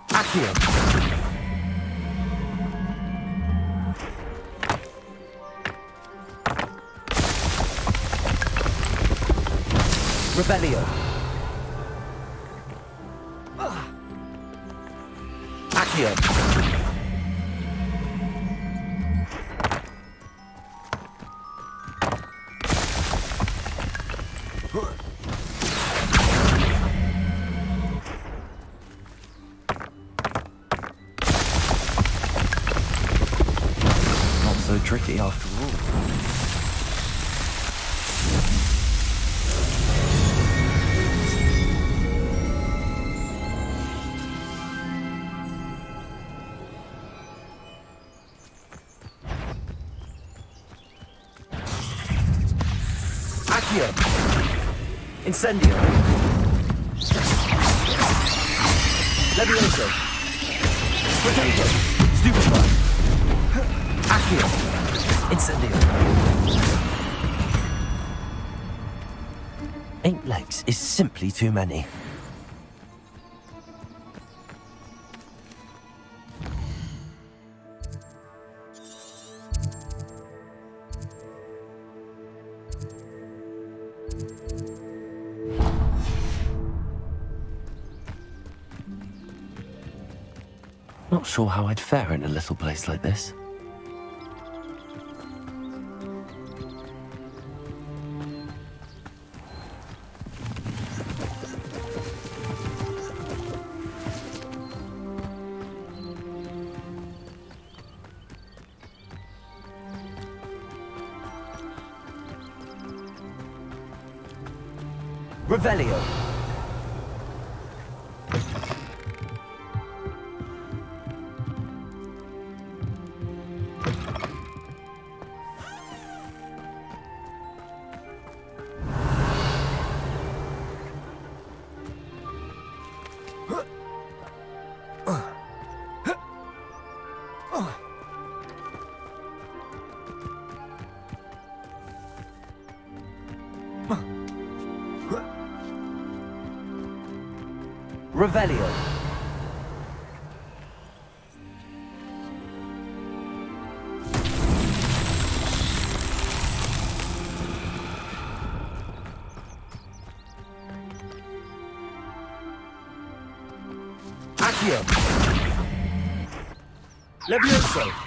Accio. Revelio. Accio. Not so tricky after all. Incendio. Levioso. Potato. Stupefy. Accio. Incendio. 8 legs is simply too many. Not sure how I'd fare in a little place like this. Revelio. Revelio. Accio. Levioso.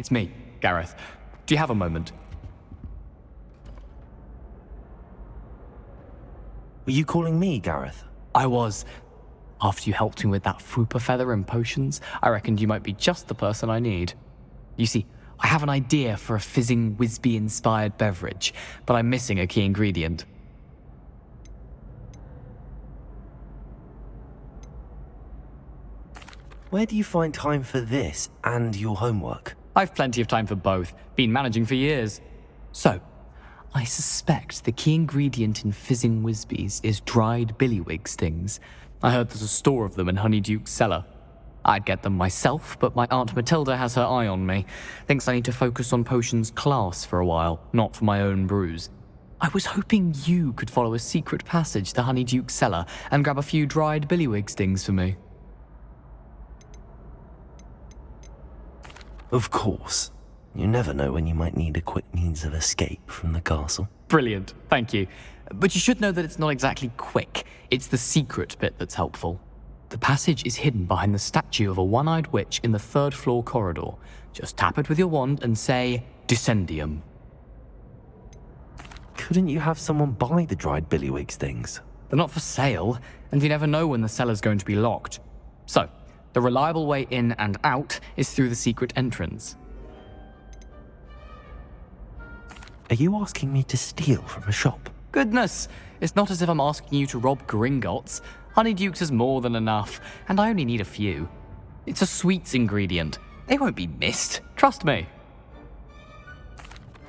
It's me, Garreth. Do you have a moment? Were you calling me, Garreth? I was. After you helped me with that Fupa feather and potions, I reckoned you might be just the person I need. You see, I have an idea for a fizzing Wisby-inspired beverage, but I'm missing a key ingredient. Where do you find time for this and your homework? I've plenty of time for both. Been managing for years. So, I suspect the key ingredient in fizzing Wisbies is dried billywig stings. I heard there's a store of them in Honeyduke's cellar. I'd get them myself, but my Aunt Matilda has her eye on me. Thinks I need to focus on potions class for a while, not for my own brews. I was hoping you could follow a secret passage to Honeyduke's cellar and grab a few dried billywig stings for me. Of course. You never know when you might need a quick means of escape from the castle. Brilliant, thank you. But you should know that it's not exactly quick. It's the secret bit that's helpful. The passage is hidden behind the statue of a one-eyed witch in the third-floor corridor. Just tap it with your wand and say, Descendium. Couldn't you have someone buy the dried billywig stings? They're not for sale, and you never know when the cellar's going to be locked. So, the reliable way in and out is through the secret entrance. Are you asking me to steal from a shop? Goodness, it's not as if I'm asking you to rob Gringotts. Honeydukes is more than enough, and I only need a few. It's a sweets ingredient. They won't be missed, trust me.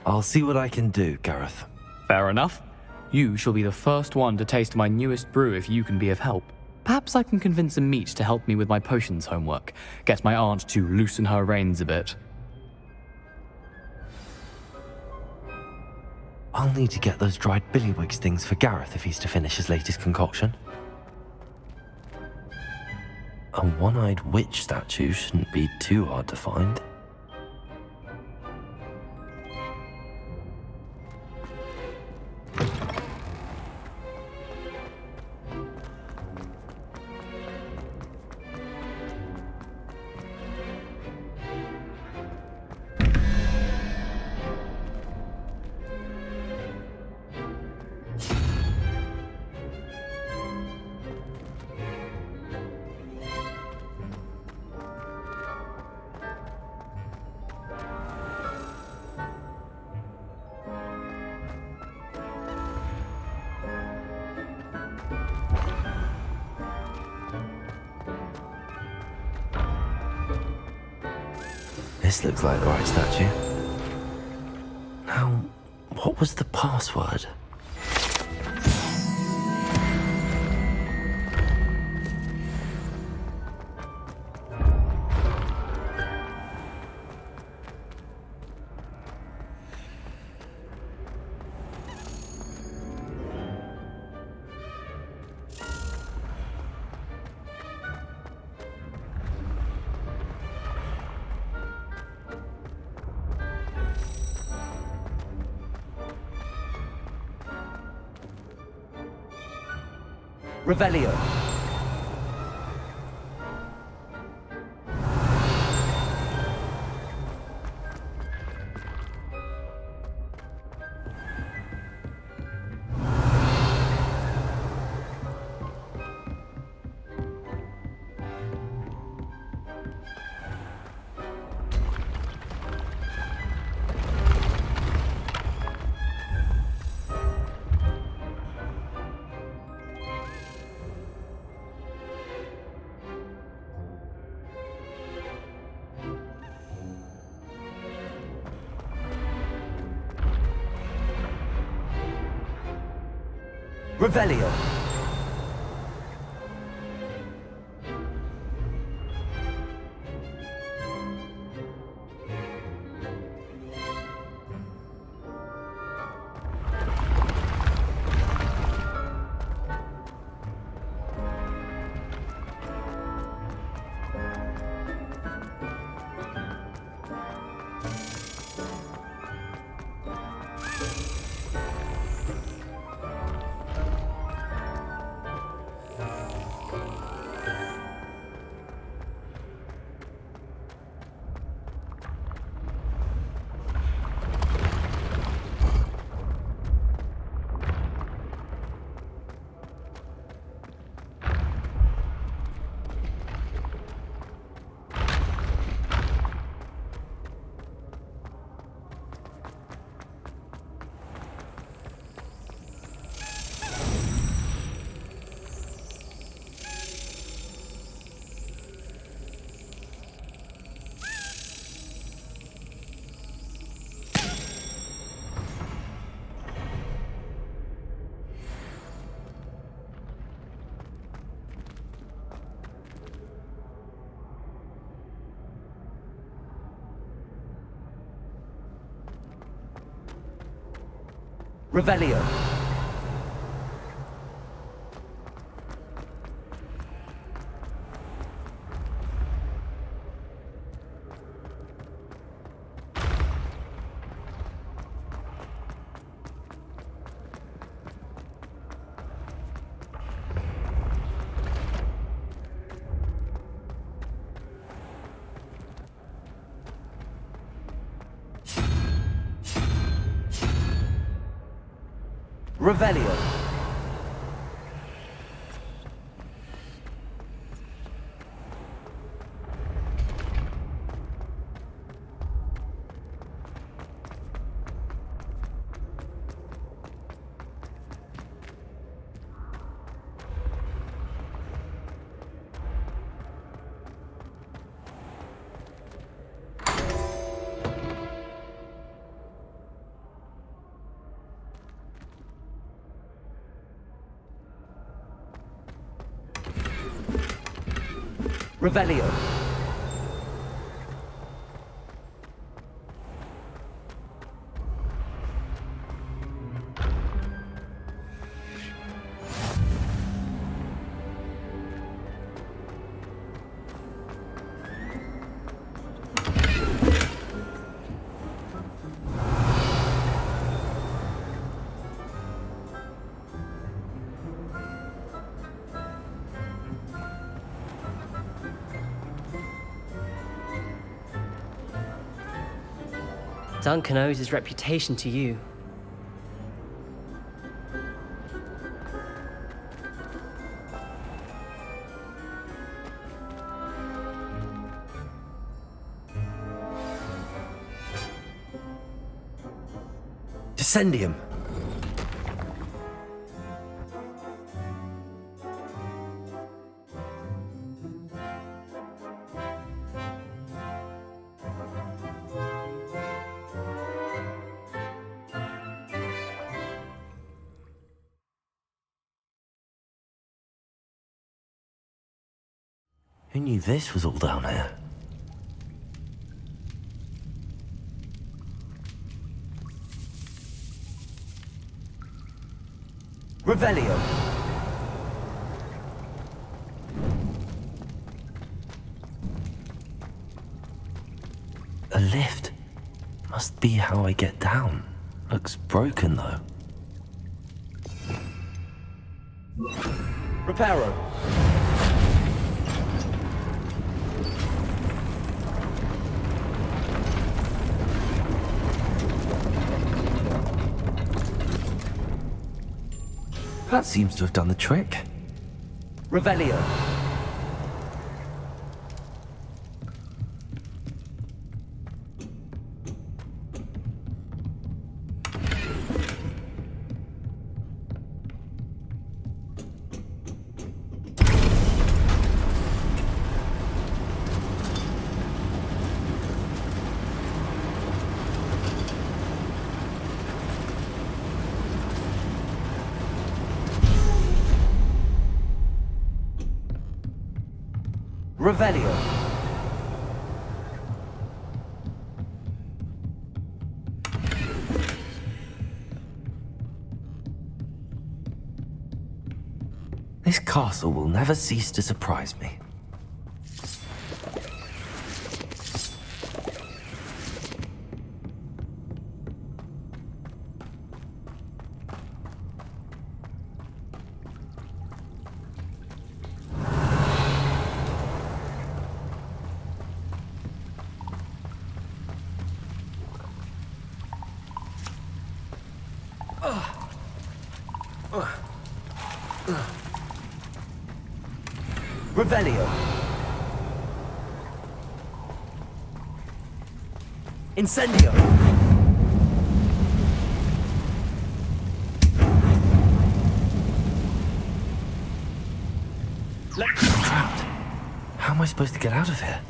I'll see what I can do, Garreth. Fair enough. You shall be the first one to taste my newest brew if you can be of help. Perhaps I can convince a meat to help me with my potions homework. Get my aunt to loosen her reins a bit. I'll need to get those dried billywig stings for Garreth if he's to finish his latest concoction. A one-eyed witch statue shouldn't be too hard to find. This looks like the right statue. Now, what was the password? Revelio. Revelio. Revelio. Revelio. Revelio. Duncan owes his reputation to you. Descendium. Who knew this was all down here? Revelio. A lift. Must be how I get down. Looks broken though. Reparo. That seems to have done the trick. Revelio. Revelio. This castle will never cease to surprise me. Revelio. Incendio. I'm trapped. How am I supposed to get out of here?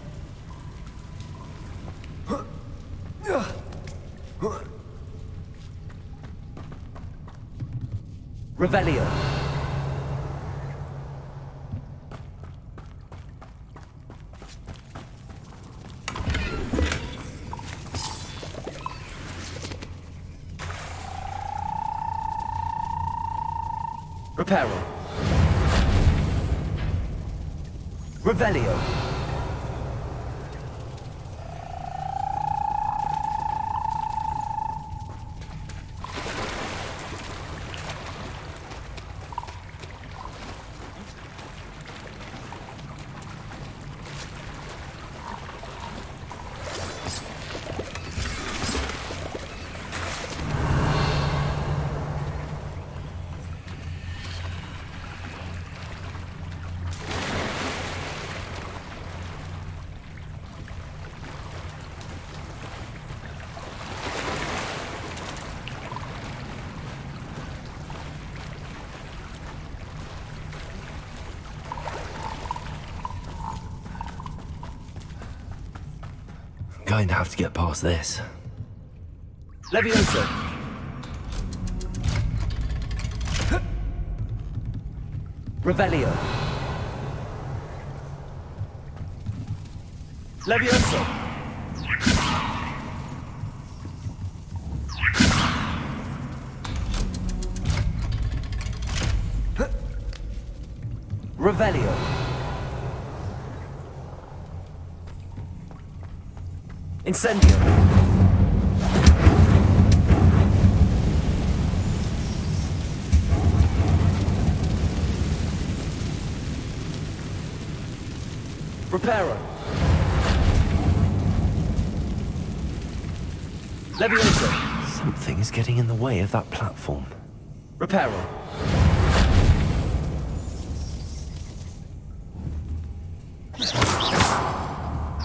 Revelio. Reparo. Revelio. Going to have to get past this. Levioso. Revelio. Levioso. Revelio. Incendio. Reparo. Levioso. Something is getting in the way of that platform. Reparo.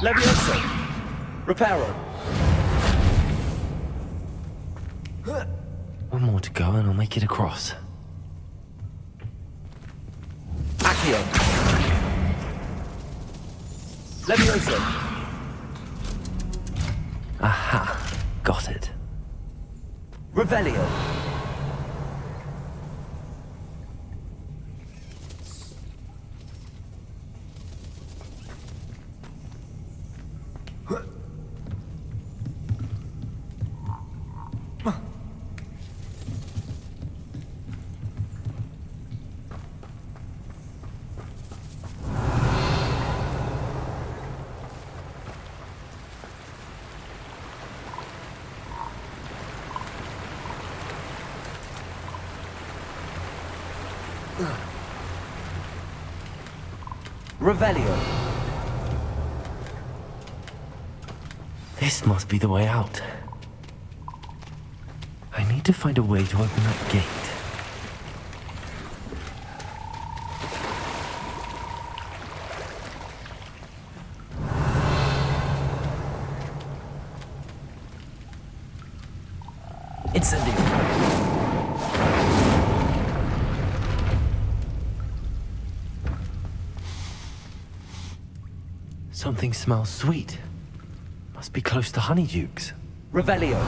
Levioso. Reparo. One more to go and I'll make it across. Accio. Levioso. Aha, got it. Revelio. Revelio. This must be the way out. I need to find a way to open that gate. Incendio. Something smells sweet. Must be close to Honeydukes. Revelio.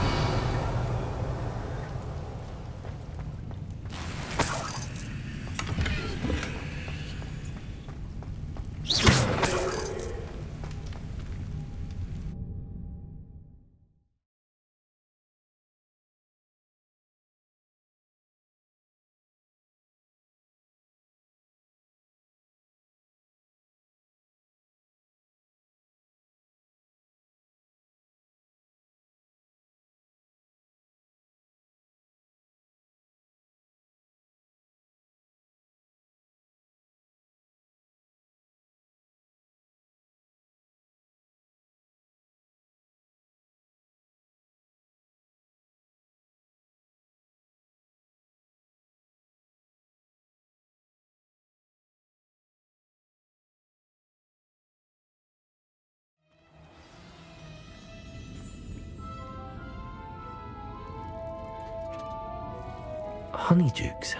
Honeydukes.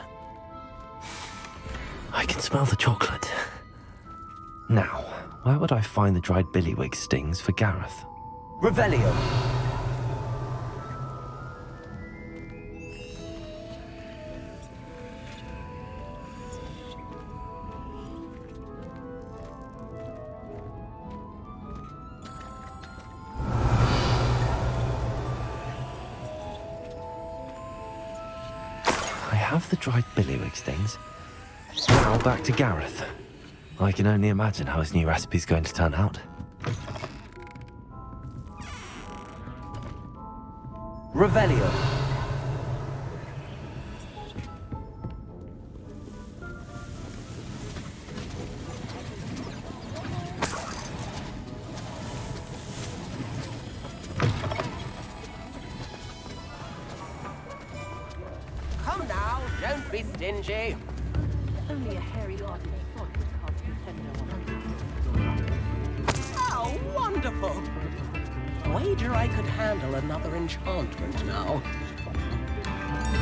I can smell the chocolate. Now, where would I find the dried billywig stings for Garreth? Revelio. I have the dried billywig stings. Now back to Garreth. I can only imagine how his new recipe's going to turn out. Revelio. Come now, don't be stingy. Only a hairy garden spot would cast you tender on. Oh, wonderful! Wager I could handle another enchantment now.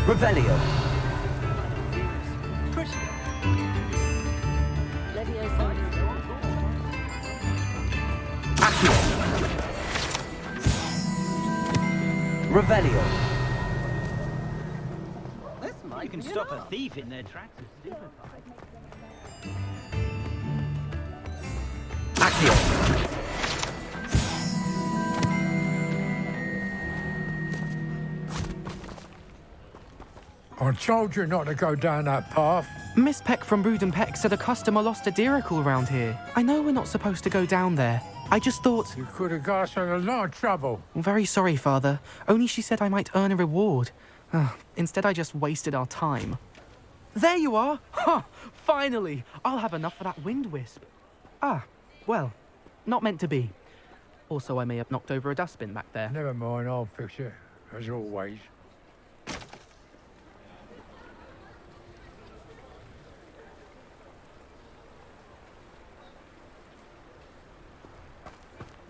Revelio. Revelio. You can stop a thief in their tracks and simplify. I told you not to go down that path. Miss Peck from Brood and Peck said a customer lost a diricle around here. I know we're not supposed to go down there. I just thought... You could have got us in a lot of trouble. I'm very sorry, Father. Only she said I might earn a reward. Instead, I just wasted our time. There you are! Ha! Finally! I'll have enough for that wind wisp. Ah, well, not meant to be. Also, I may have knocked over a dustbin back there. Never mind, I'll fix it, as always.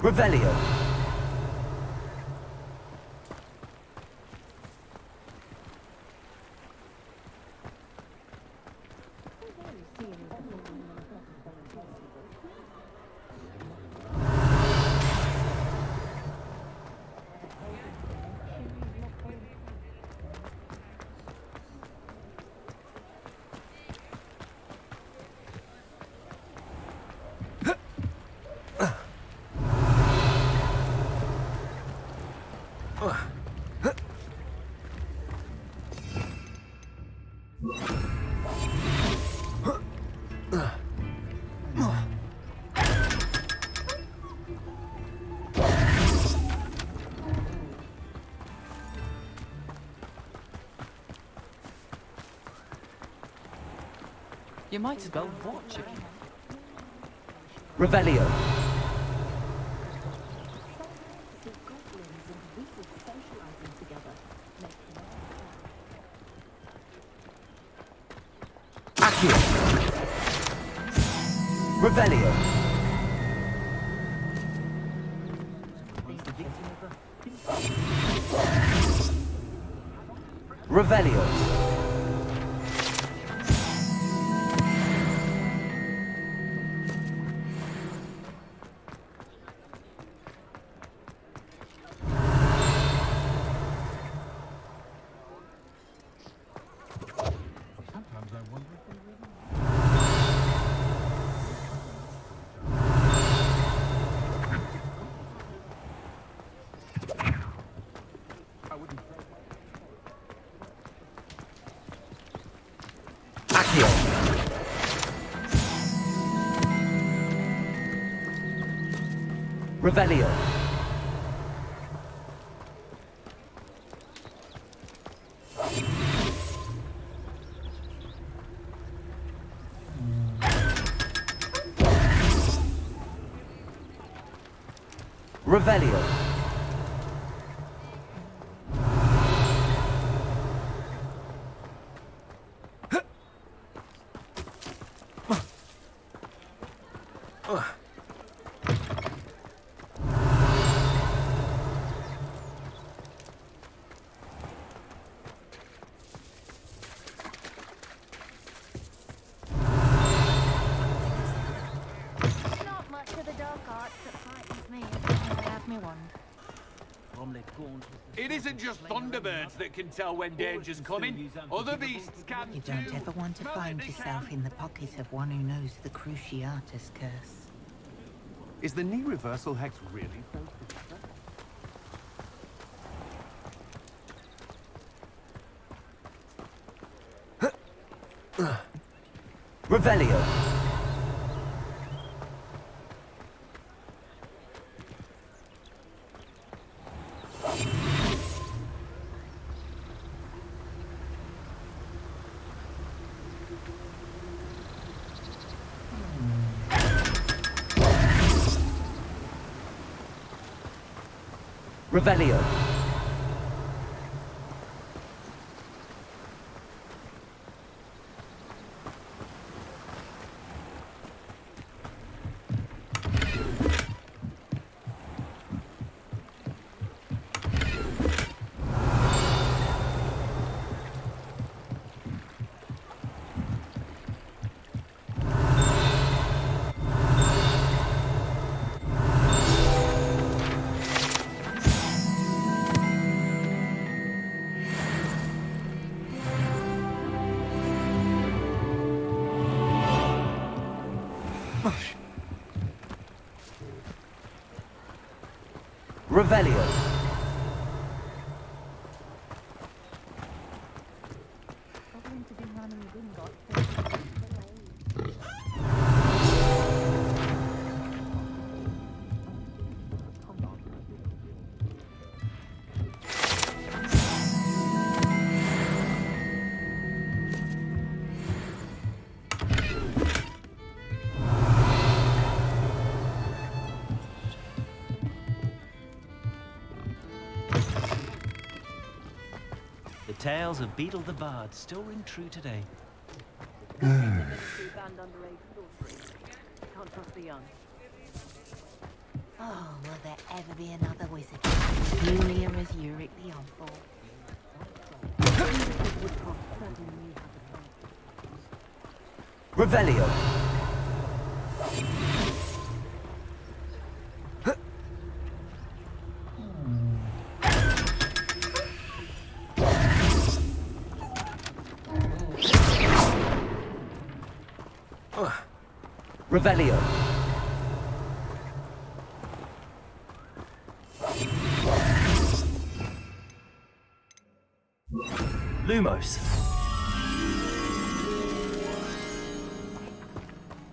Revelio. You might as well watch it. Revelio. Accio. Revelio. Revelio. Revelio. Revelio. Not much of the dark arts that frightens me. I have me one. It isn't just thunderbirds that can tell when danger's coming. Other beasts can You don't too. ever want to Smell find it, they yourself can. in the pocket of one who knows the Cruciatus curse. Is the knee reversal hex really so Revelio. Revelio. Revelio. The tales of Beetle the Bard still ring true today. Banned underage sorcery. Can't trust the young. Oh, will there ever be another wizard peculiar as Uric the Unborn? Revelio. Revelio. Lumos.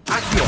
Accio.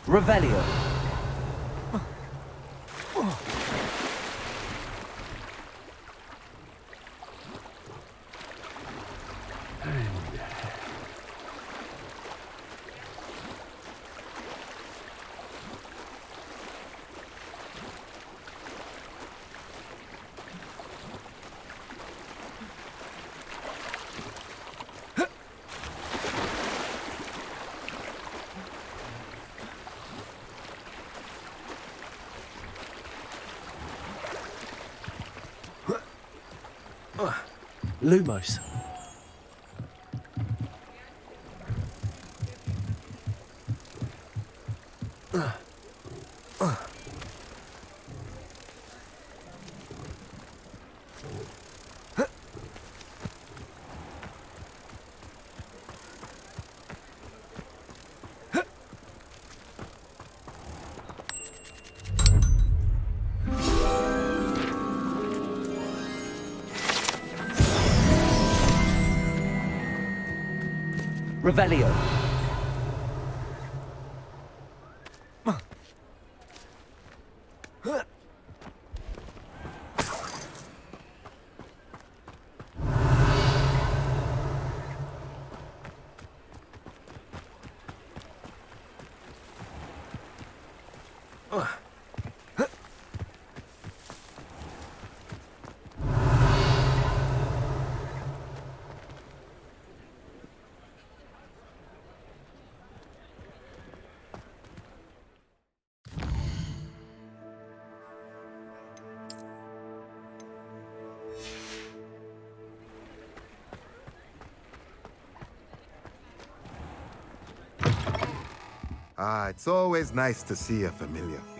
Revelio. Lumos. Revelio. Ah, it's always nice to see a familiar face.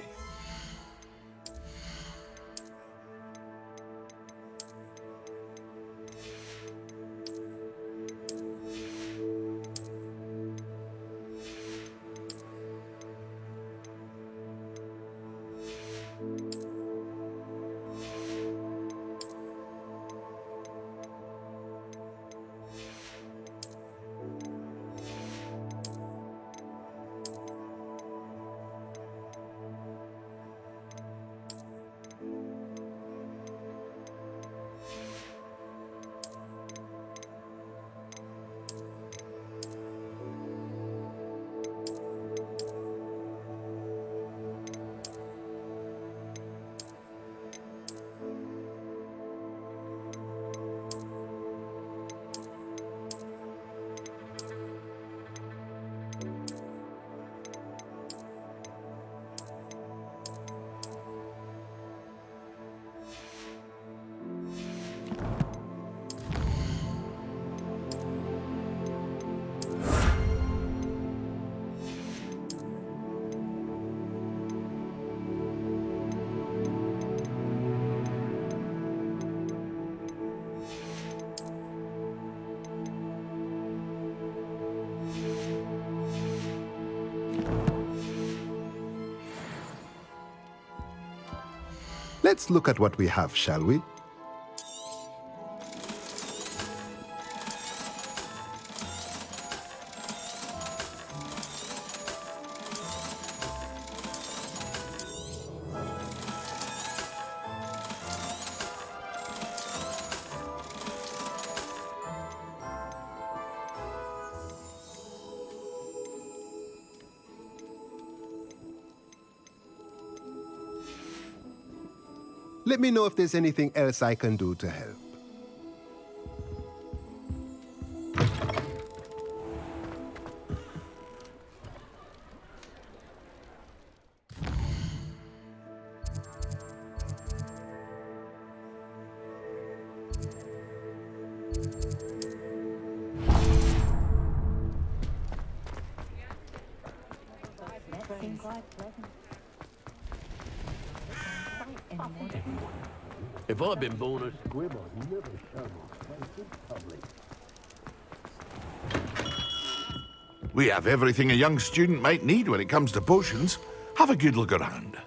Let's look at what we have, shall we? Let me know if there's anything else I can do to help. If I'd been born a squib, I'd never show my face in public. We have everything a young student might need when it comes to potions. Have a good look around.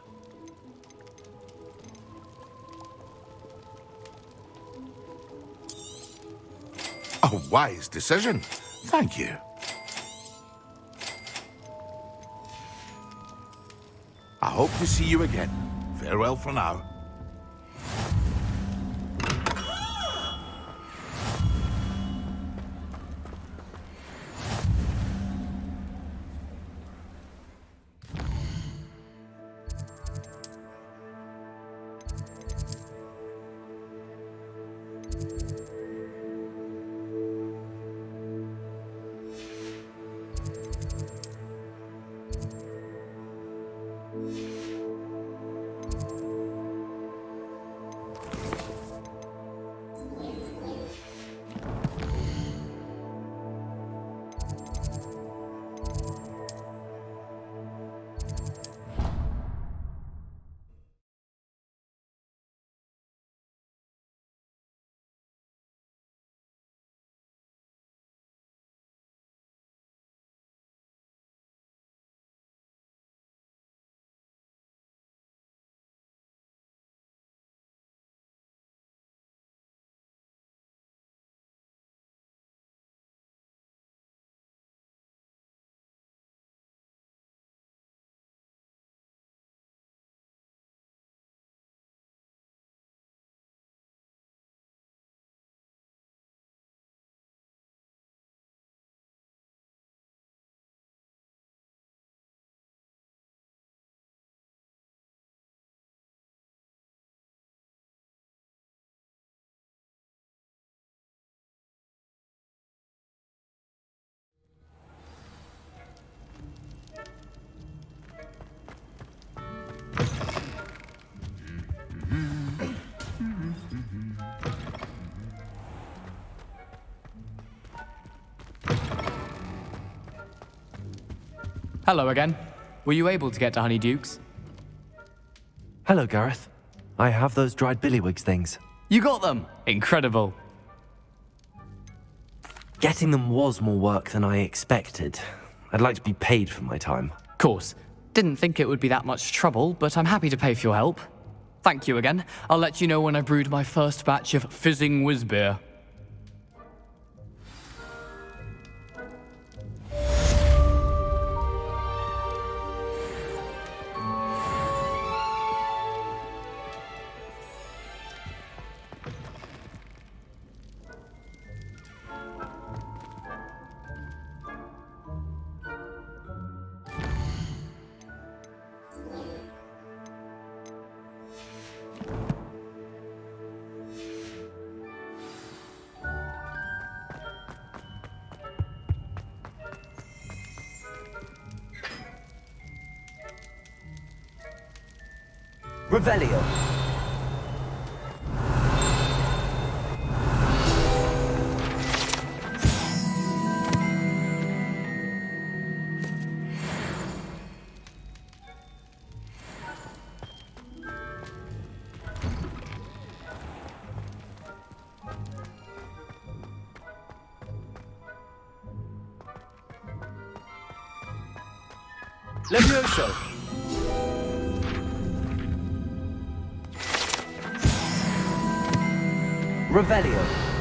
A wise decision. Thank you. I hope to see you again. Farewell for now. Hello again. Were you able to get to Honeydukes? Hello, Garreth. I have those dried billywigs things. You got them! Incredible. Getting them was more work than I expected. I'd like to be paid for my time. Course. Didn't think it would be that much trouble, but I'm happy to pay for your help. Thank you again. I'll let you know when I've brewed my first batch of fizzing whiz-beer. Revelio. Levioso. Revelio.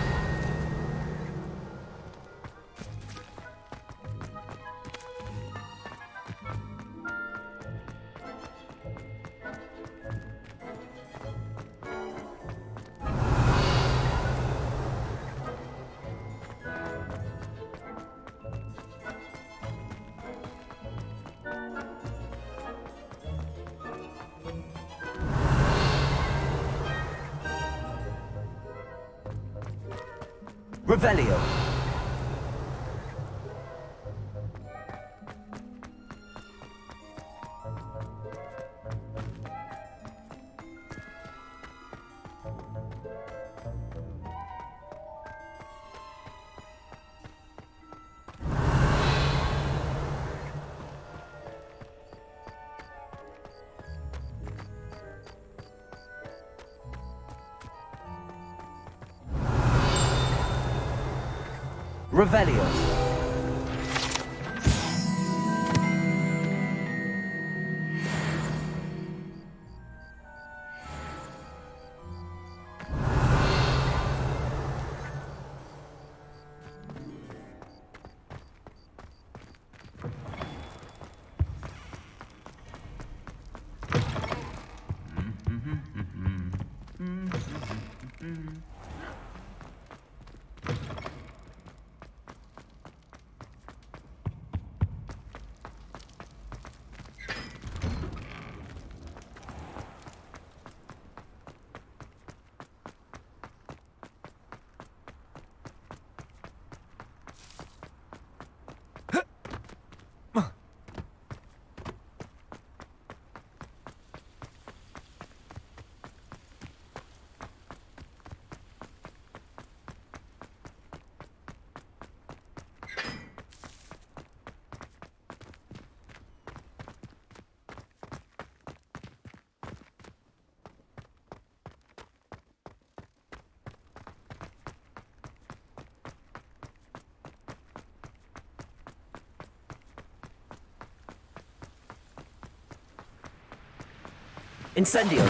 Revelio. Revelio. Incendio.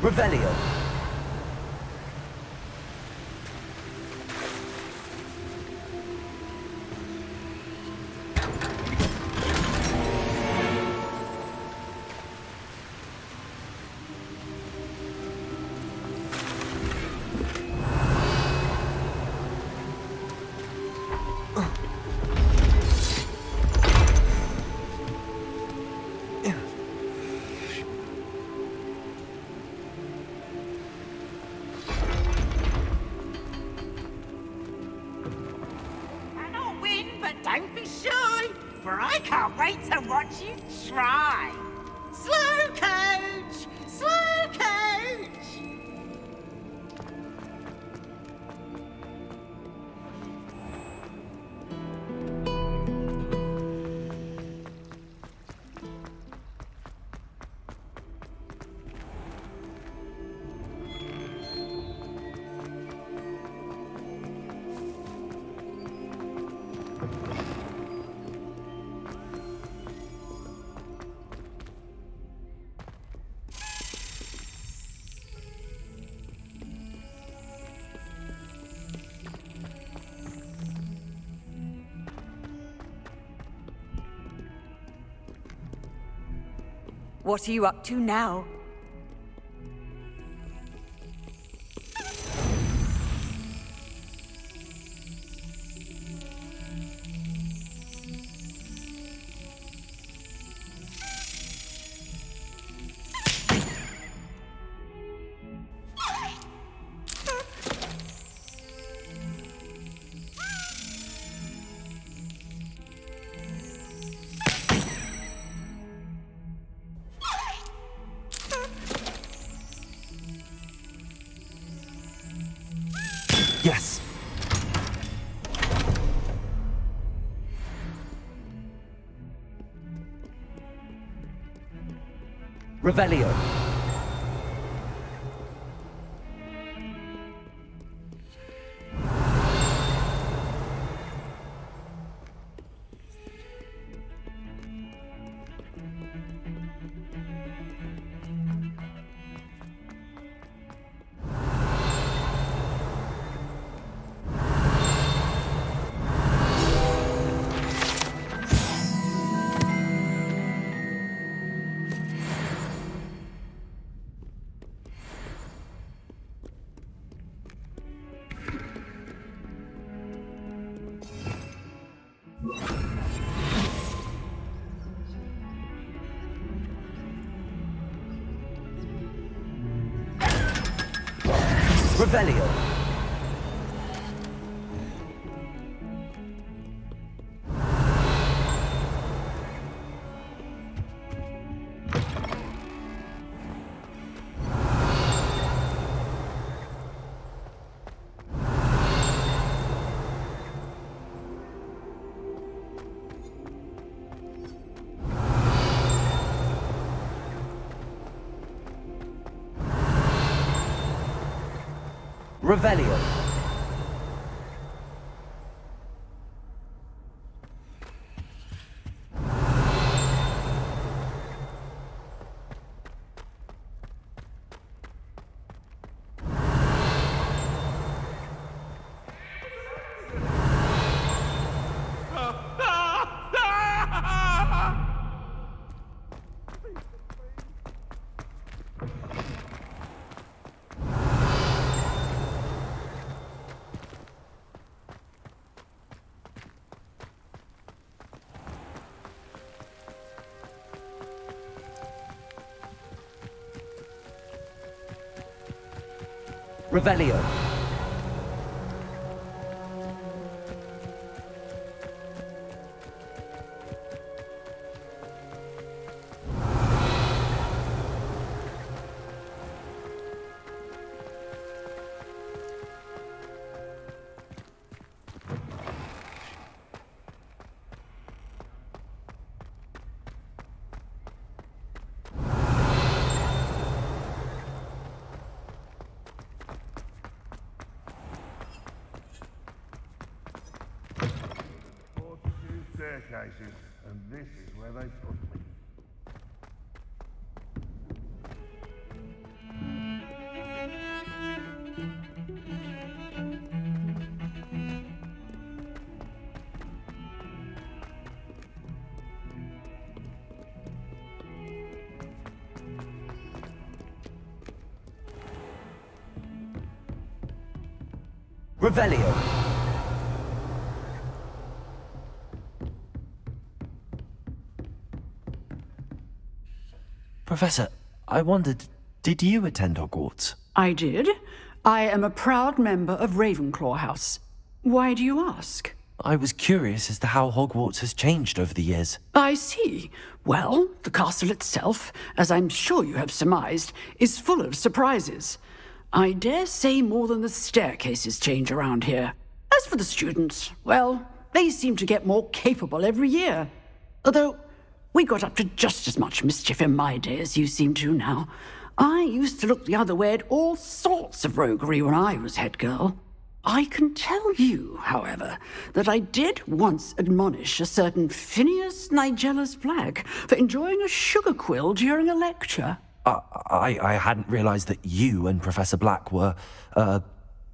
Revelio. Don't be shy, for I can't wait to watch you try. Slow coach! Slow coach! What are you up to now? Yes. Revelio. Revelio. Revelio. Revelio. Staircases, and this is where they put me. Revelio. Professor, I wondered, did you attend Hogwarts? I did. I am a proud member of Ravenclaw House. Why do you ask? I was curious as to how Hogwarts has changed over the years. I see. Well, the castle itself, as I'm sure you have surmised, is full of surprises. I dare say more than the staircases change around here. As for the students, well, they seem to get more capable every year. Although, we got up to just as much mischief in my day as you seem to now. I used to look the other way at all sorts of roguery when I was head girl. I can tell you, however, that I did once admonish a certain Phineas Nigellus Black for enjoying a sugar quill during a lecture. I hadn't realized that you and Professor Black were,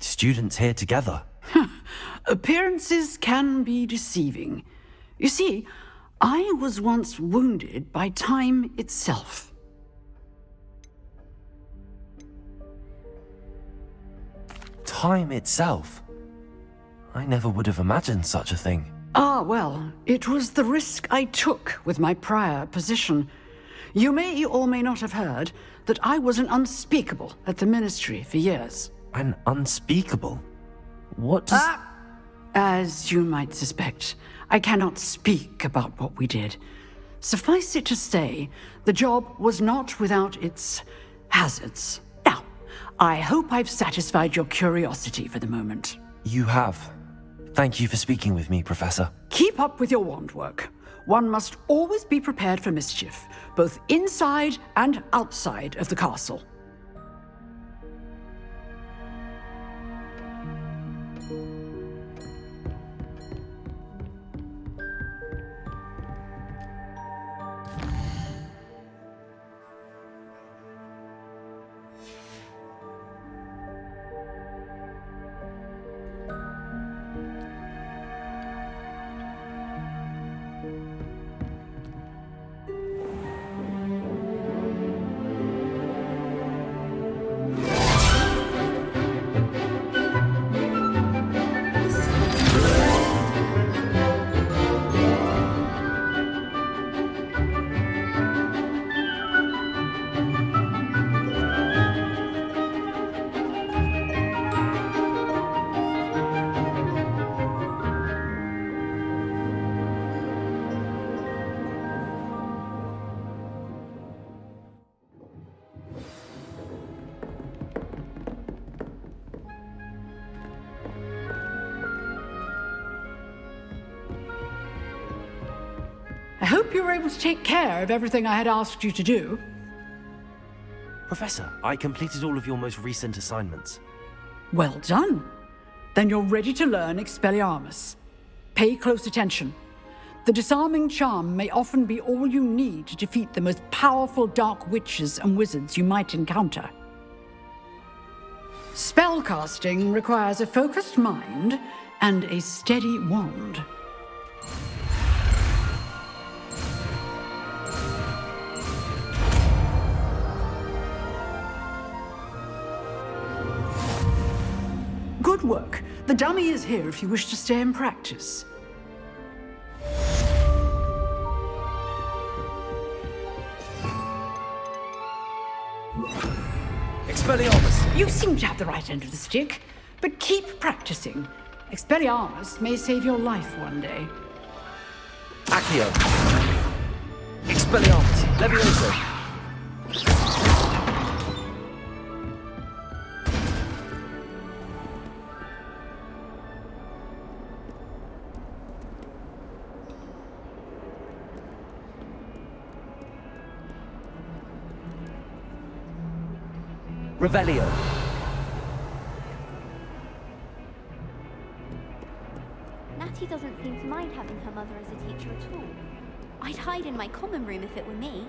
students here together. Appearances can be deceiving. You see, I was once wounded by time itself. Time itself? I never would have imagined such a thing. Ah, well, it was the risk I took with my prior position. You may or may not have heard that I was an unspeakable at the Ministry for years. An unspeakable? What does... As you might suspect, I cannot speak about what we did. Suffice it to say, the job was not without its hazards. Now, I hope I've satisfied your curiosity for the moment. You have. Thank you for speaking with me, Professor. Keep up with your wand work. One must always be prepared for mischief, both inside and outside of the castle. I hope you were able to take care of everything I had asked you to do. Professor, I completed all of your most recent assignments. Well done. Then you're ready to learn Expelliarmus. Pay close attention. The disarming charm may often be all you need to defeat the most powerful dark witches and wizards you might encounter. Spellcasting requires a focused mind and a steady wand. Good work. The dummy is here if you wish to stay and practice. Expelliarmus! You seem to have the right end of the stick, but keep practicing. Expelliarmus may save your life one day. Accio! Expelliarmus! Levioso! Revelio. Natty doesn't seem to mind having her mother as a teacher at all. I'd hide in my common room if it were me.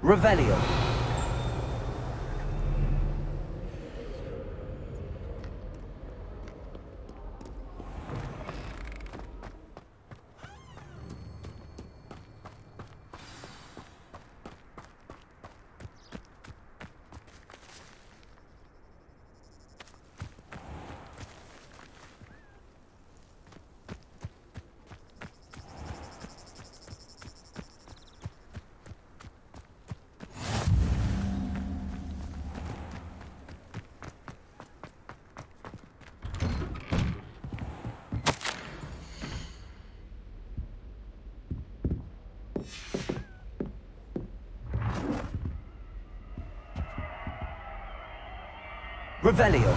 Revelio. Revelio.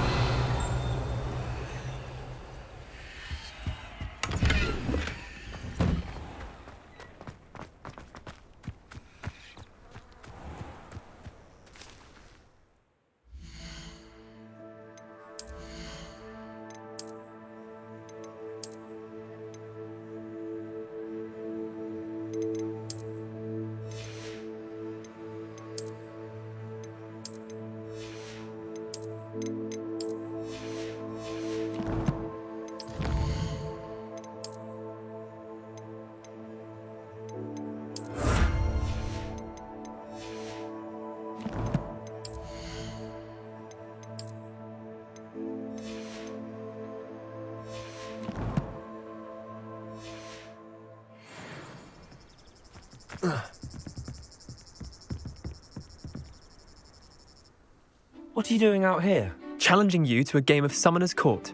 What are you doing out here? Challenging you to a game of Summoner's Court.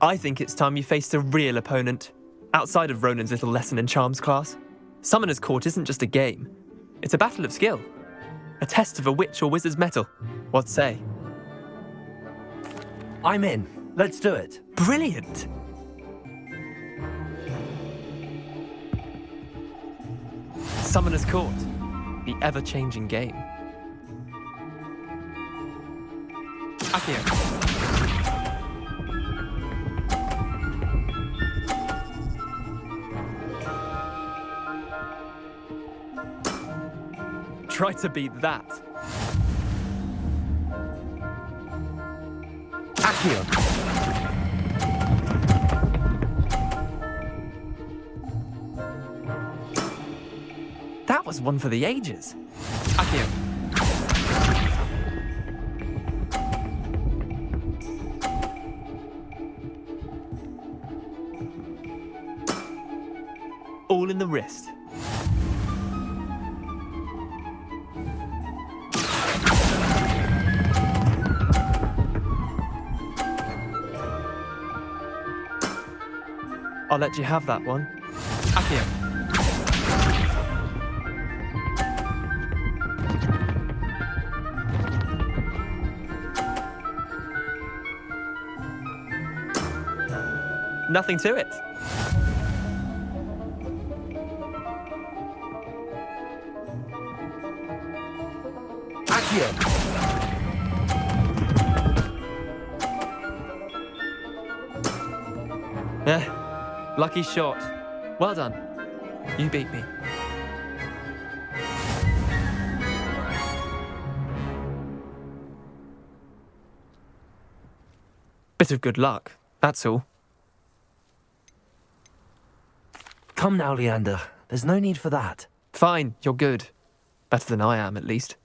I think it's time you faced a real opponent, outside of Ronan's little lesson in charms class. Summoner's Court isn't just a game. It's a battle of skill. A test of a witch or wizard's mettle. What say? I'm in. Let's do it. Brilliant! Summoner's Court. The ever-changing game. Accio. Try to beat that. Accio. That was one for the ages. Accio. All in the wrist. I'll let you have that one. Accio. Nothing to it. Accio. Lucky shot. Well done. You beat me. Bit of good luck, that's all. Come now, Leander. There's no need for that. Fine, you're good. Better than I am, at least.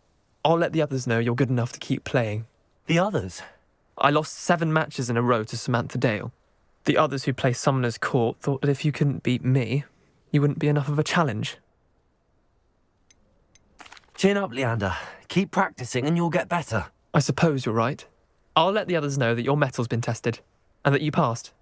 I'll let the others know you're good enough to keep playing. The others? I lost 7 matches in a row to Samantha Dale. The others who play Summoner's Court thought that if you couldn't beat me, you wouldn't be enough of a challenge. Chin up, Leander. Keep practicing and you'll get better. I suppose you're right. I'll let the others know that your metal's been tested, and that you passed.